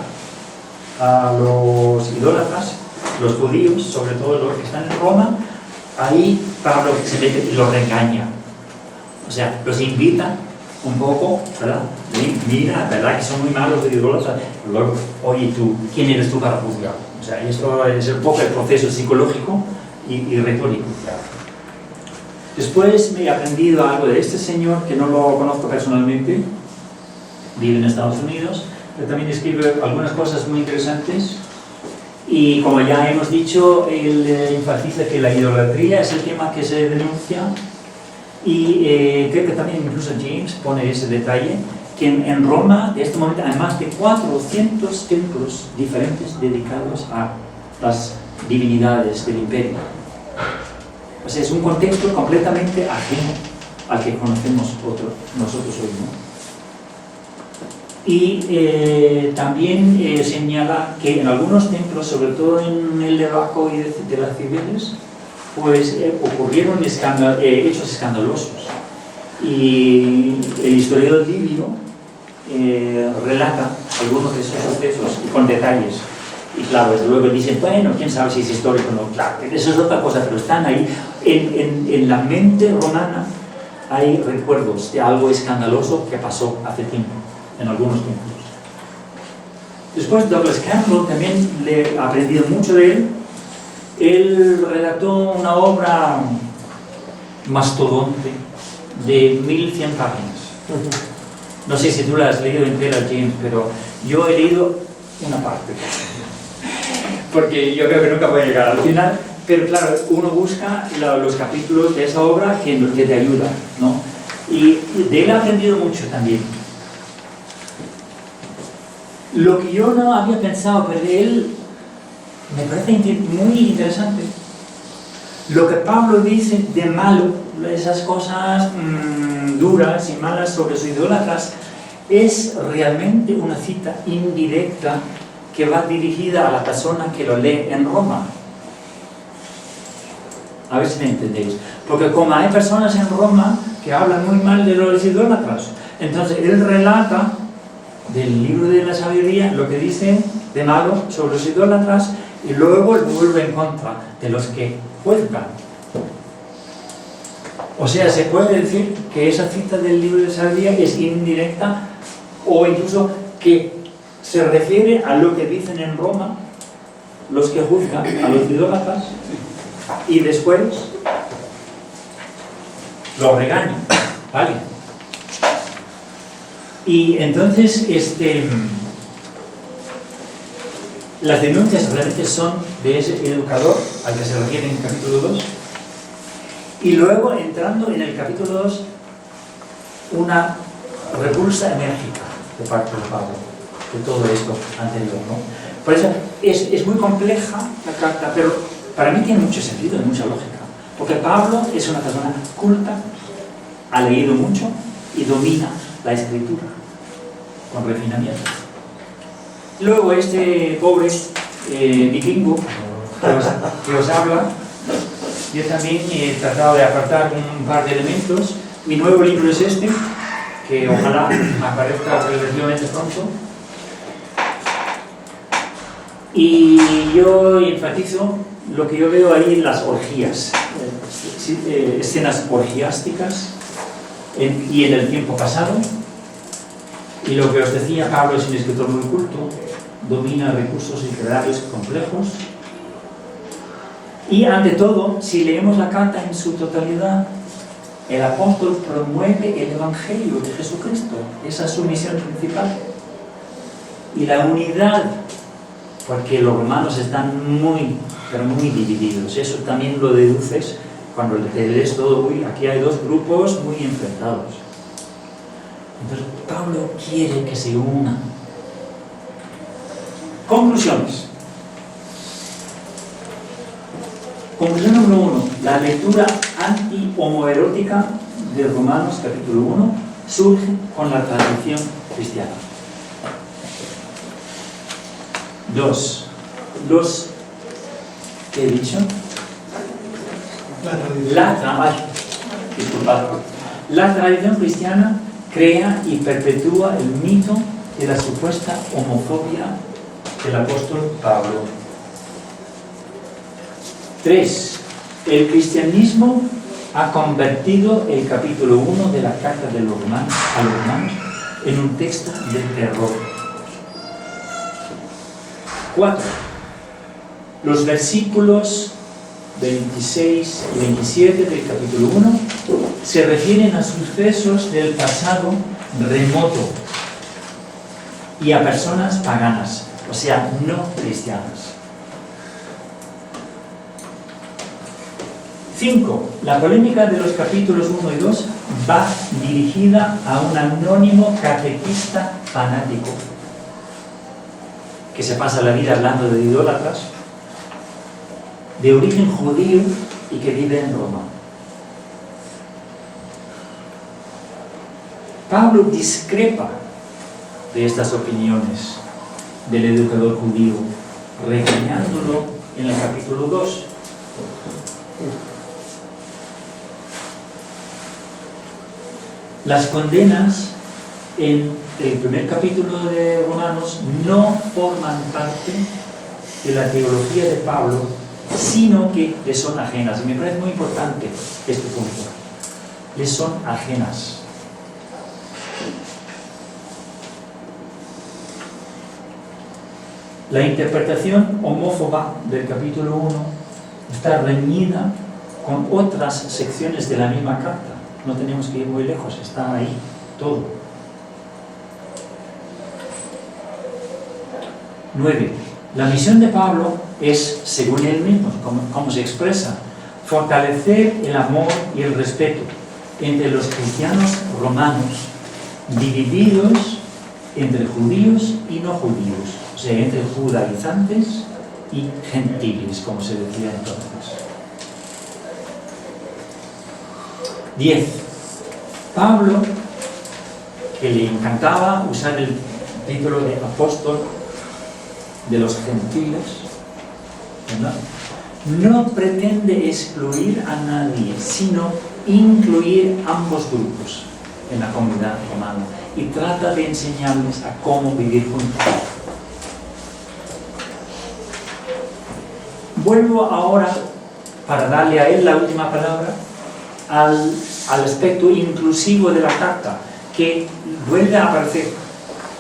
a los idólatras, los judíos, sobre todo los que están en Roma, ahí Pablo se mete y los regaña. O sea, los invita un poco, ¿verdad? Mira, ¿verdad? Que son muy malos de idólatras. Luego, oye, tú, ¿quién eres tú para juzgar? O sea, esto es un poco el proceso psicológico y retórico. Después me he aprendido algo de este señor, que no lo conozco personalmente, vive en Estados Unidos, pero también escribe algunas cosas muy interesantes, y como ya hemos dicho, él enfatiza que la idolatría es el tema que se denuncia, y creo que también incluso James pone ese detalle, que en Roma de este momento hay más de 400 templos diferentes dedicados a las divinidades del imperio. O sea, es un contexto completamente ajeno al que conocemos nosotros hoy, ¿no? Y también señala que en algunos templos, sobre todo en el de Baco y de las Cibeles, pues ocurrieron hechos escandalosos. Y el historiador Livio relata algunos de esos sucesos con detalles. Y claro, desde luego dicen, bueno, quién sabe si es histórico o no. Claro, eso es otra cosa, pero están ahí. En la mente romana hay recuerdos de algo escandaloso que pasó hace tiempo, en algunos tiempos. Después Douglas Campbell, también le he aprendido mucho de él. Él redactó una obra mastodonte de 1100 páginas. No sé si tú la has leído entera, James, pero yo he leído una parte. Porque yo creo que nunca voy a llegar al final. Pero claro, uno busca los capítulos de esa obra que te ayudan, ¿no? Y de él he aprendido mucho también. Lo que yo no había pensado, pero de él me parece muy interesante. Lo que Pablo dice de malo, esas cosas duras y malas sobre sus idólatras, es realmente una cita indirecta que va dirigida a la persona que lo lee en Roma. A ver si me entendéis. Porque como hay personas en Roma que hablan muy mal de los idólatras, entonces él relata del libro de la sabiduría lo que dice de malo sobre los idólatras y luego vuelve en contra de los que juzgan. O sea, se puede decir que esa cita del libro de la sabiduría es indirecta o incluso que se refiere a lo que dicen en Roma los que juzgan a los idólatras y después lo regañan, ¿vale? Y entonces las denuncias realmente son de ese educador al que se refiere en el capítulo 2 y luego entrando en el capítulo 2 una repulsa enérgica de parte de Pablo de todo esto anterior, ¿no? Por eso es muy compleja la carta, pero para mí tiene mucho sentido y mucha lógica, porque Pablo es una persona culta, ha leído mucho y domina la escritura con refinamiento. Luego este pobre vikingo que os habla, yo también he tratado de apartar un par de elementos. Mi nuevo libro es este, que ojalá aparezca relativamente pronto. Y yo enfatizo lo que yo veo ahí en las orgías, escenas orgiásticas y en el tiempo pasado. Y lo que os decía, Pablo es un escritor muy culto, domina recursos literarios complejos. Y ante todo, si leemos la carta en su totalidad, el apóstol promueve el Evangelio de Jesucristo. Esa es su misión principal. Y la unidad, porque los romanos están muy, pero muy divididos. Eso también lo deduces cuando te lees todo. Uy, aquí hay dos grupos muy enfrentados. Entonces, Pablo quiere que se unan. Conclusiones. Conclusión número 1. La lectura anti-homoerótica de Romanos capítulo 1 surge con la tradición cristiana. 2. ¿Qué he dicho? La tradición cristiana crea y perpetúa el mito de la supuesta homofobia del apóstol Pablo. 3. El cristianismo ha convertido el capítulo 1 de la carta de los romanos, a los romanos en un texto de terror. 4. Los versículos 26 y 27 del capítulo 1 se refieren a sucesos del pasado remoto y a personas paganas, o sea, no cristianas. 5. La polémica de los capítulos 1 y 2 va dirigida a un anónimo catequista fanático que se pasa la vida hablando de idólatras, de origen judío y que vive en Roma. Pablo discrepa de estas opiniones del educador judío, regañándolo en el capítulo 2. Las condenas en el primer capítulo de Romanos no forman parte de la teología de Pablo, sino que le son ajenas. Y me parece muy importante este punto. Le son ajenas. La interpretación homófoba del capítulo 1 está reñida con otras secciones de la misma carta. No tenemos que ir muy lejos, está ahí todo. 9. La misión de Pablo es, según él mismo, como se expresa, fortalecer el amor y el respeto entre los cristianos romanos, divididos entre judíos y no judíos, o sea, entre judaizantes y gentiles, como se decía entonces. 10. Pablo, que le encantaba usar el título de apóstol de los gentiles, ¿verdad?, no pretende excluir a nadie, sino incluir ambos grupos en la comunidad romana y trata de enseñarles a cómo vivir juntos. Vuelvo ahora, para darle a él la última palabra, al aspecto inclusivo de la carta, que vuelve a aparecer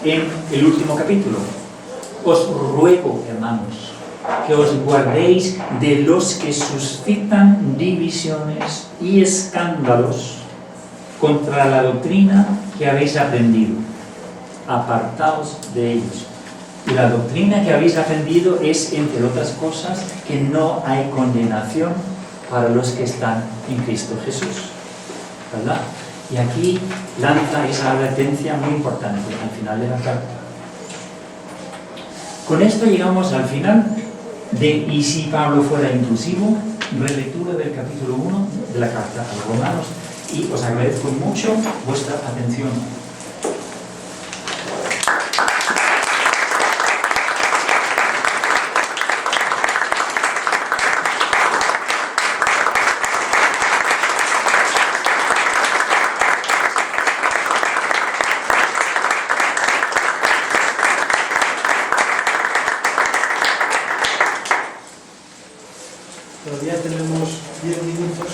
en el último capítulo. Os ruego, hermanos, que os guardéis de los que suscitan divisiones y escándalos contra la doctrina que habéis aprendido. Apartaos de ellos. Y la doctrina que habéis aprendido es, entre otras cosas, que no hay condenación para los que están en Cristo Jesús, ¿verdad? Y aquí lanza esa advertencia muy importante al final de la carta. Con esto llegamos al final de "Y si Pablo fuera inclusivo", relectura del capítulo 1 de la carta a los romanos, y os agradezco mucho vuestra atención. Todavía tenemos 10 minutos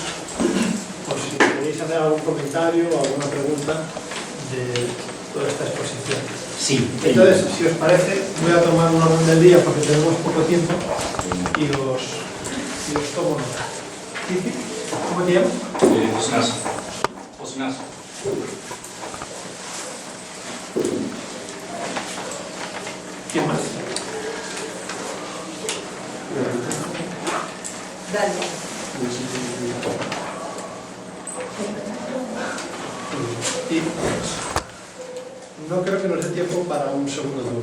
por si queréis hacer algún comentario o alguna pregunta de toda esta exposición. Sí. Entonces, si os parece, voy a tomar un orden del día porque tenemos poco tiempo y los tomo nota. ¿Cómo te llamas? Osnas. ¿Quién más? Dale. Y no creo que nos dé tiempo para un segundo turno.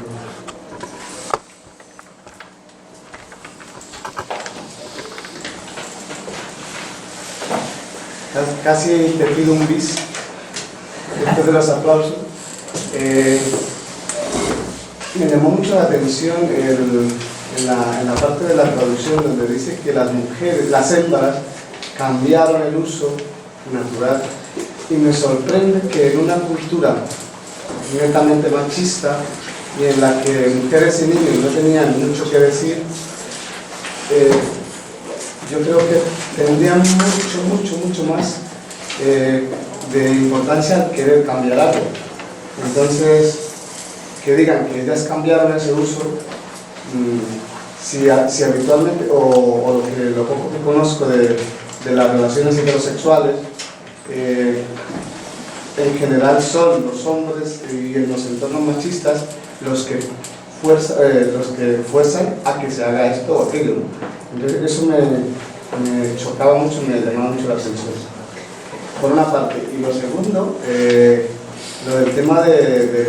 Casi te pido un bis después de los aplausos. Me llamó mucho la atención en la parte de la traducción donde dice que las mujeres, las hembras, cambiaron el uso natural, y me sorprende que en una cultura netamente machista y en la que mujeres y niños no tenían mucho que decir, yo creo que tendrían mucho más de importancia al querer cambiar algo. Entonces, que digan que ellas cambiaron ese uso, si habitualmente, o lo poco que conozco de las relaciones heterosexuales, en general son los hombres y en los entornos machistas los que fuerzan a que se haga esto o aquello, ¿no? Entonces eso me chocaba mucho, me llamaba mucho la atención, por una parte. Y lo segundo, lo del tema de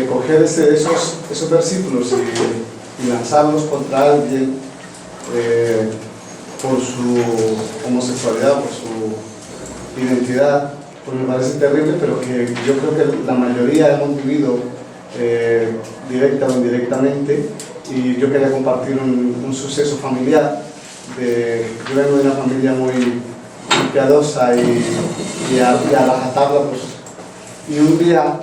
coger esos versículos y lanzarlos contra alguien por su homosexualidad, por su identidad, pues me parece terrible, pero que yo creo que la mayoría hemos vivido directa o indirectamente. Y yo quería compartir un suceso familiar. Yo vengo de una familia muy piadosa y a rajatabla, pues, y un día,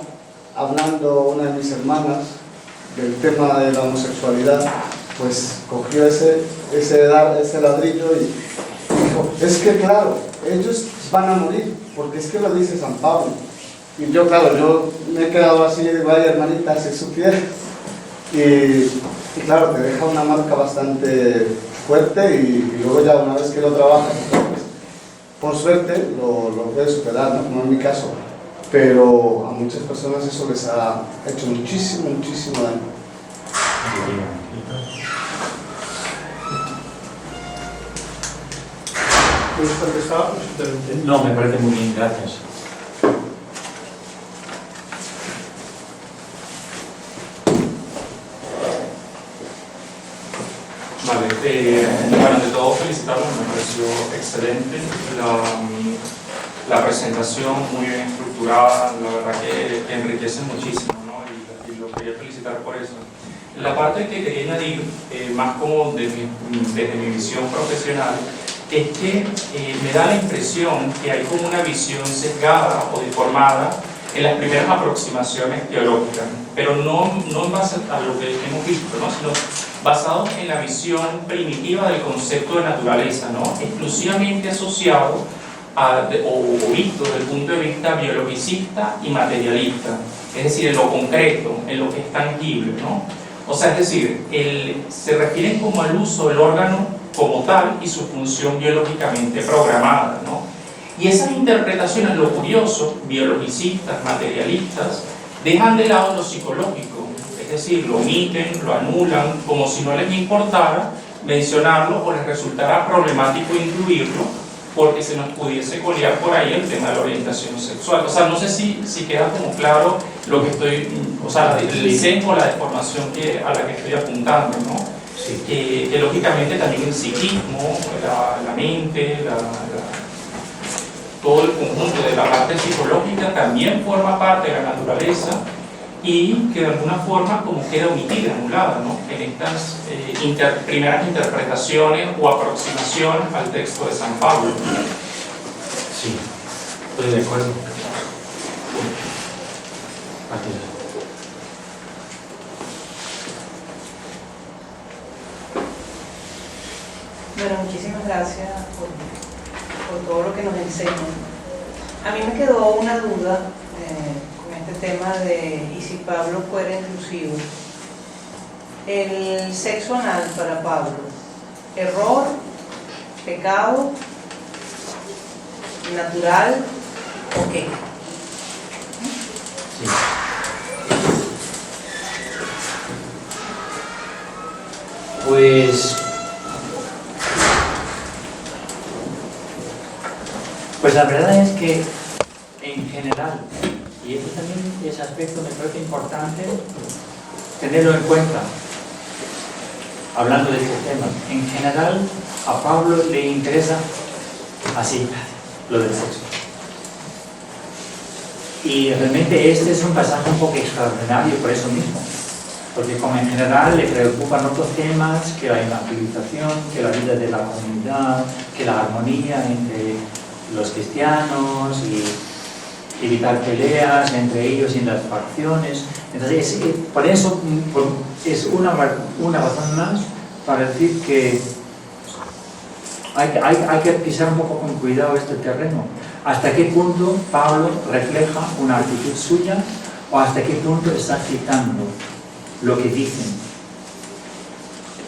hablando una de mis hermanas del tema de la homosexualidad, pues cogió ese ladrillo y dijo: es que claro, ellos van a morir, porque es que lo dice San Pablo. Y yo, claro, yo me he quedado así, vaya hermanita, si supiera. Y claro, te deja una marca bastante fuerte, y luego ya una vez que lo trabajas, pues, por suerte lo puedes superar, ¿no? Como en mi caso. Pero a muchas personas eso les ha hecho muchísimo daño. ¿Puedes contestar? No, me parece muy bien, gracias. Bueno, de todo felicitarlos, me pareció excelente la presentación, muy bien estructurada, la verdad que enriquece muchísimo, ¿no? Y lo quería felicitar por eso. La parte que quería añadir, más como desde mi visión profesional, es que me da la impresión que hay como una visión sesgada o deformada en las primeras aproximaciones teológicas, pero no en base a lo que hemos visto, ¿no? Sino basado en la visión primitiva del concepto de naturaleza, ¿no? Exclusivamente asociado o visto desde el punto de vista biologicista y materialista, es decir, en lo concreto, en lo que es tangible, ¿no? O sea, es decir, se refieren como al uso del órgano como tal y su función biológicamente programada, ¿no? Y esas interpretaciones, lo curioso, biologicistas, materialistas, dejan de lado lo psicológico, es decir, lo omiten, lo anulan, como si no les importara mencionarlo o les resultara problemático incluirlo, porque se nos pudiese colear por ahí el tema de la orientación sexual. O sea, no sé si queda como claro lo que estoy, o sea, el sesgo, la deformación a la que estoy apuntando, ¿no? Sí. Que lógicamente también el psiquismo, la mente, todo el conjunto de la parte psicológica también forma parte de la naturaleza y que de alguna forma como queda omitida, anulada, ¿no? En estas primeras interpretaciones o aproximación al texto de San Pablo. Sí, estoy de acuerdo. Bueno, muchísimas gracias por todo lo que nos enseñan. A mí me quedó una duda con este tema de ¿y si Pablo fuera inclusivo? El sexo anal para Pablo, ¿error, pecado, natural o qué? Sí. Pues la verdad es que en general, y esto también, ese aspecto me parece importante tenerlo en cuenta, hablando de este tema, en general a Pablo le interesa así, lo del sexo. Y realmente este es un pasaje un poco extraordinario por eso mismo, porque como en general le preocupan otros temas, que la evangelización, que la vida de la comunidad, que la armonía entre los cristianos y evitar peleas entre ellos y en las facciones. Entonces, por eso es una razón más para decir que hay que pisar un poco con cuidado este terreno. ¿Hasta qué punto Pablo refleja una actitud suya o hasta qué punto está citando lo que dicen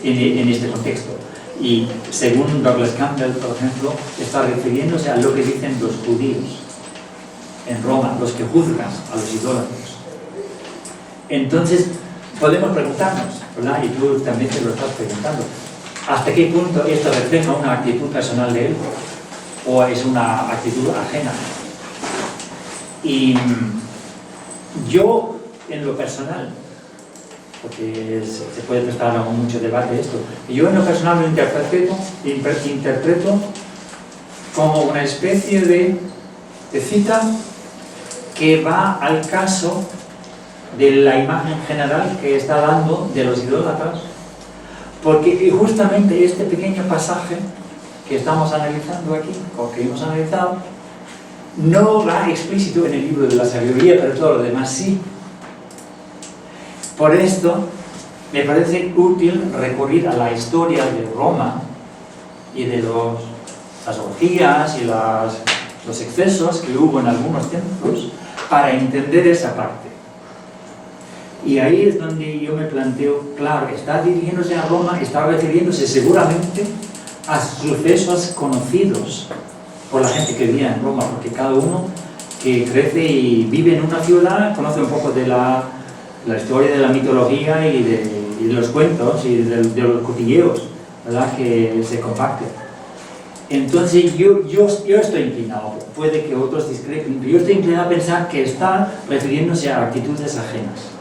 en este contexto? Y según Douglas Campbell, por ejemplo, está refiriéndose a lo que dicen los judíos en Roma, los que juzgan a los idólatras. Entonces, podemos preguntarnos, ¿verdad? Y tú también te lo estás preguntando, ¿hasta qué punto esto refleja una actitud personal de él o es una actitud ajena? Y yo, en lo personal, porque se puede prestar a mucho debate esto, yo en lo personal lo interpreto como una especie de cita que va al caso de la imagen general que está dando de los idólatras, porque justamente este pequeño pasaje que estamos analizando aquí, o que hemos analizado, no va explícito en el libro de la sabiduría, pero todo lo demás sí. Por esto me parece útil recurrir a la historia de Roma y de las orgías y los excesos que hubo en algunos templos para entender esa parte. Y ahí es donde yo me planteo, claro, está dirigiéndose a Roma, está refiriéndose seguramente a sucesos conocidos por la gente que vivía en Roma, porque cada uno que crece y vive en una ciudad conoce un poco de la historia de la mitología y de los cuentos y de los cotilleos, ¿verdad?, que se comparten. Entonces yo estoy inclinado, puede que otros discrepen, pero yo estoy inclinado a pensar que está refiriéndose a actitudes ajenas.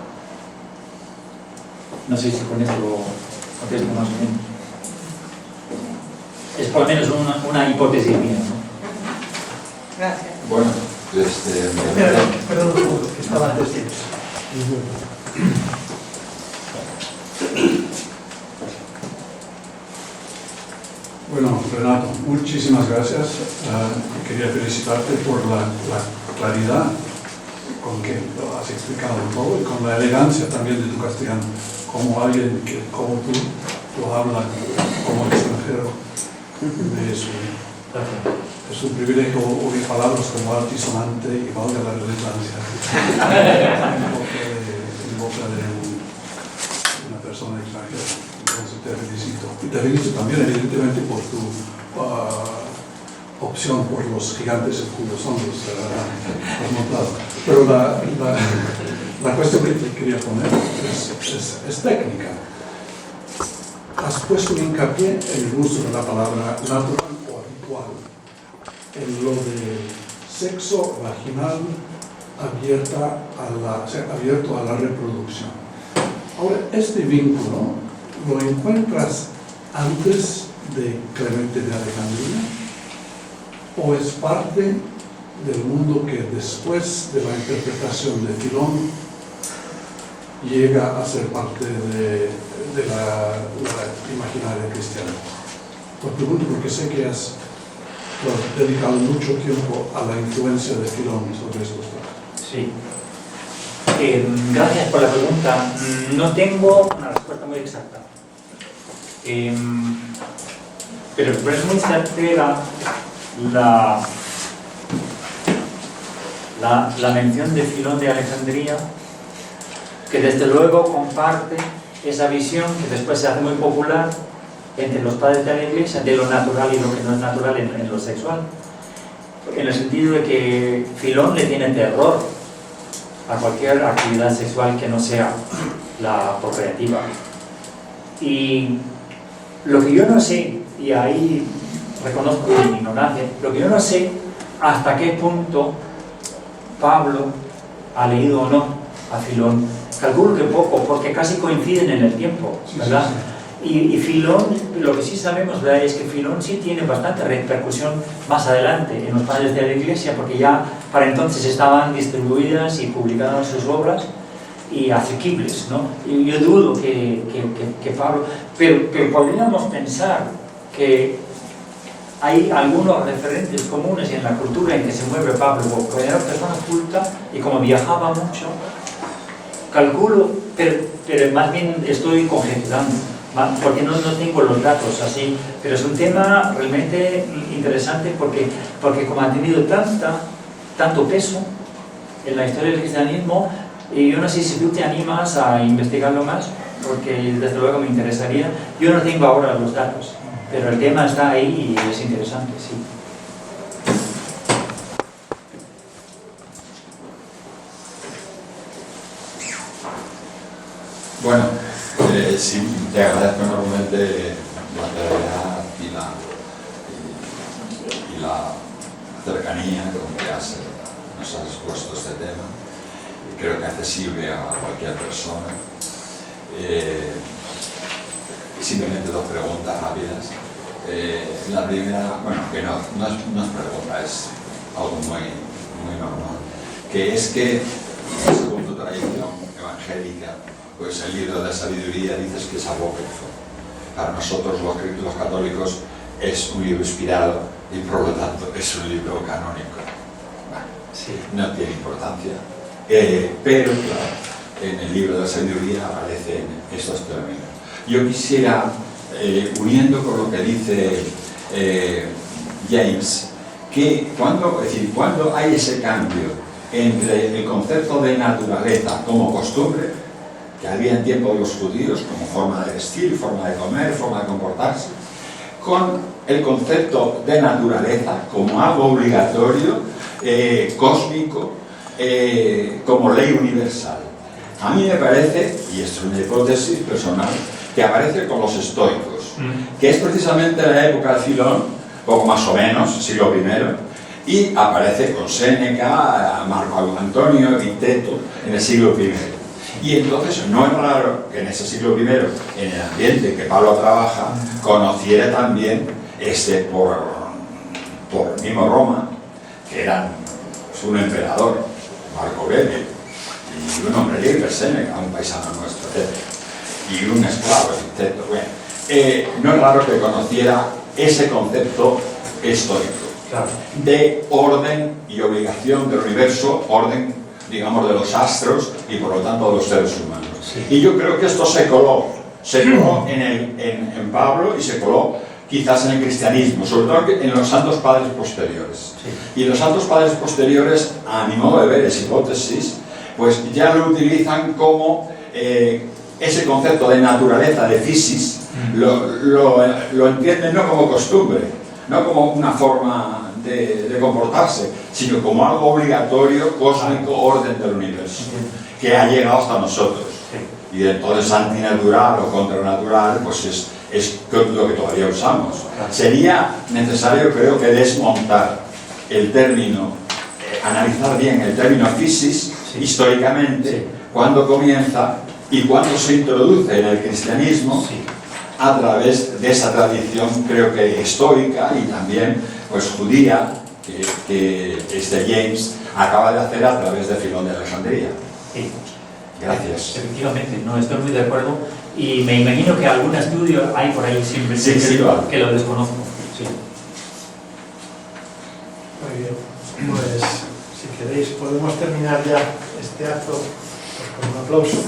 No sé si con esto contesto más o menos. Es por lo menos una hipótesis mía, ¿no? Gracias. Bueno, Perdón, un segundo, que estaba antes de... Bueno, Renato, muchísimas gracias. Quería felicitarte por la claridad con que lo has explicado todo y con la elegancia también de tu castellano, como alguien que, como tú, lo habla como extranjero de eso. Es un privilegio oír palabras como altisonante y valga la redundancia en boca de una persona extranjera. Entonces te felicito. Y te felicito también, evidentemente, por tu opción por los gigantes escudosos montados. Pero la cuestión que te quería poner es técnica. Has puesto puesto en el uso de la palabra natural o habitual, en lo de sexo vaginal abierto a la reproducción. Ahora, este vínculo lo encuentras antes de Clemente de Alejandría o es parte del mundo que después de la interpretación de Filón llega a ser parte de la imaginaria cristiana. Os pregunto porque sé que has dedicado mucho tiempo a la influencia de Filón sobre estos temas. Sí. Gracias por la pregunta. No tengo una respuesta muy exacta. Pero es muy certera la mención de Filón de Alejandría, que desde luego comparte esa visión que después se hace muy popular entre los padres de la Iglesia de lo natural y lo que no es natural en lo sexual, en el sentido de que Filón le tiene terror a cualquier actividad sexual que no sea la procreativa. Y lo que yo no sé, y ahí reconozco mi ignorancia, lo que yo no sé hasta qué punto Pablo ha leído o no a Filón. Calculo que poco, porque casi coinciden en el tiempo, ¿verdad? Y Filón, lo que sí sabemos, ¿verdad?, es que Filón sí tiene bastante repercusión más adelante en los padres de la Iglesia, porque ya para entonces estaban distribuidas y publicadas sus obras y asequibles, ¿no? Y yo dudo que Pablo... Pero podríamos pensar que hay algunos referentes comunes en la cultura en que se mueve Pablo, porque era una persona culta y como viajaba mucho, calculo, pero más bien estoy conjeturando, porque no tengo los datos así, pero es un tema realmente interesante porque como ha tenido tanto peso en la historia del cristianismo, y yo no sé si tú te animas a investigarlo más, porque desde luego me interesaría. Yo no tengo ahora los datos, pero el tema está ahí y es interesante, sí. Bueno, sí, te agradezco enormemente la claridad y la cercanía con que nos has expuesto este tema. Y creo que es accesible a cualquier persona. Simplemente dos preguntas rápidas. La primera, bueno, que no es pregunta, es algo muy normal, que es que, según tu tradición evangélica, pues el libro de la sabiduría dices que es apócrifo. Para nosotros los católicos es un libro inspirado y por lo tanto es un libro canónico. Bueno, sí, no tiene importancia, pero claro, en el libro de la sabiduría aparecen estos términos. Yo quisiera, uniendo con lo que dice James, que cuando hay ese cambio entre el concepto de naturaleza como costumbre, que había en tiempo de los judíos como forma de vestir, forma de comer, forma de comportarse, con el concepto de naturaleza como algo obligatorio, cósmico, como ley universal. A mí me parece, y esto es una hipótesis personal, que aparece con los estoicos, que es precisamente la época de Filón, poco más o menos, siglo I, y aparece con Séneca, Marco Antonio, Epicteto, en el siglo I. Y entonces no es raro que en ese siglo I, en el ambiente que Pablo trabaja, conociera también por mismo Roma, que eran pues, un emperador, Marco Aurelio, y un hombre libre, Séneca, un paisano nuestro, etc. Y un esclavo, etc. Bueno, no es raro que conociera ese concepto histórico de orden y obligación del universo, orden, digamos, de los astros y por lo tanto de los seres humanos. Y yo creo que esto se coló en Pablo y se coló quizás en el cristianismo, sobre todo en los santos padres posteriores. Y los santos padres posteriores, a mi modo de ver, es hipótesis, pues ya lo utilizan como ese concepto de naturaleza, de physis, lo entienden no como costumbre, no como una forma de comportarse, sino como algo obligatorio, cósmico, orden del universo, que ha llegado hasta nosotros. Y entonces antinatural o contranatural, pues es lo que todavía usamos. Sería necesario, creo, que desmontar el término, analizar bien el término physis históricamente, cuándo comienza y cuándo se introduce en el cristianismo a través de esa tradición, creo que estoica y también pues judía, que James acaba de hacer a través de Filón de Alejandría. Gracias. Efectivamente, no estoy muy de acuerdo y me imagino que algún estudio hay por ahí siempre que lo desconozco. Sí. Muy bien, pues si queréis podemos terminar ya este acto pues, con un aplauso.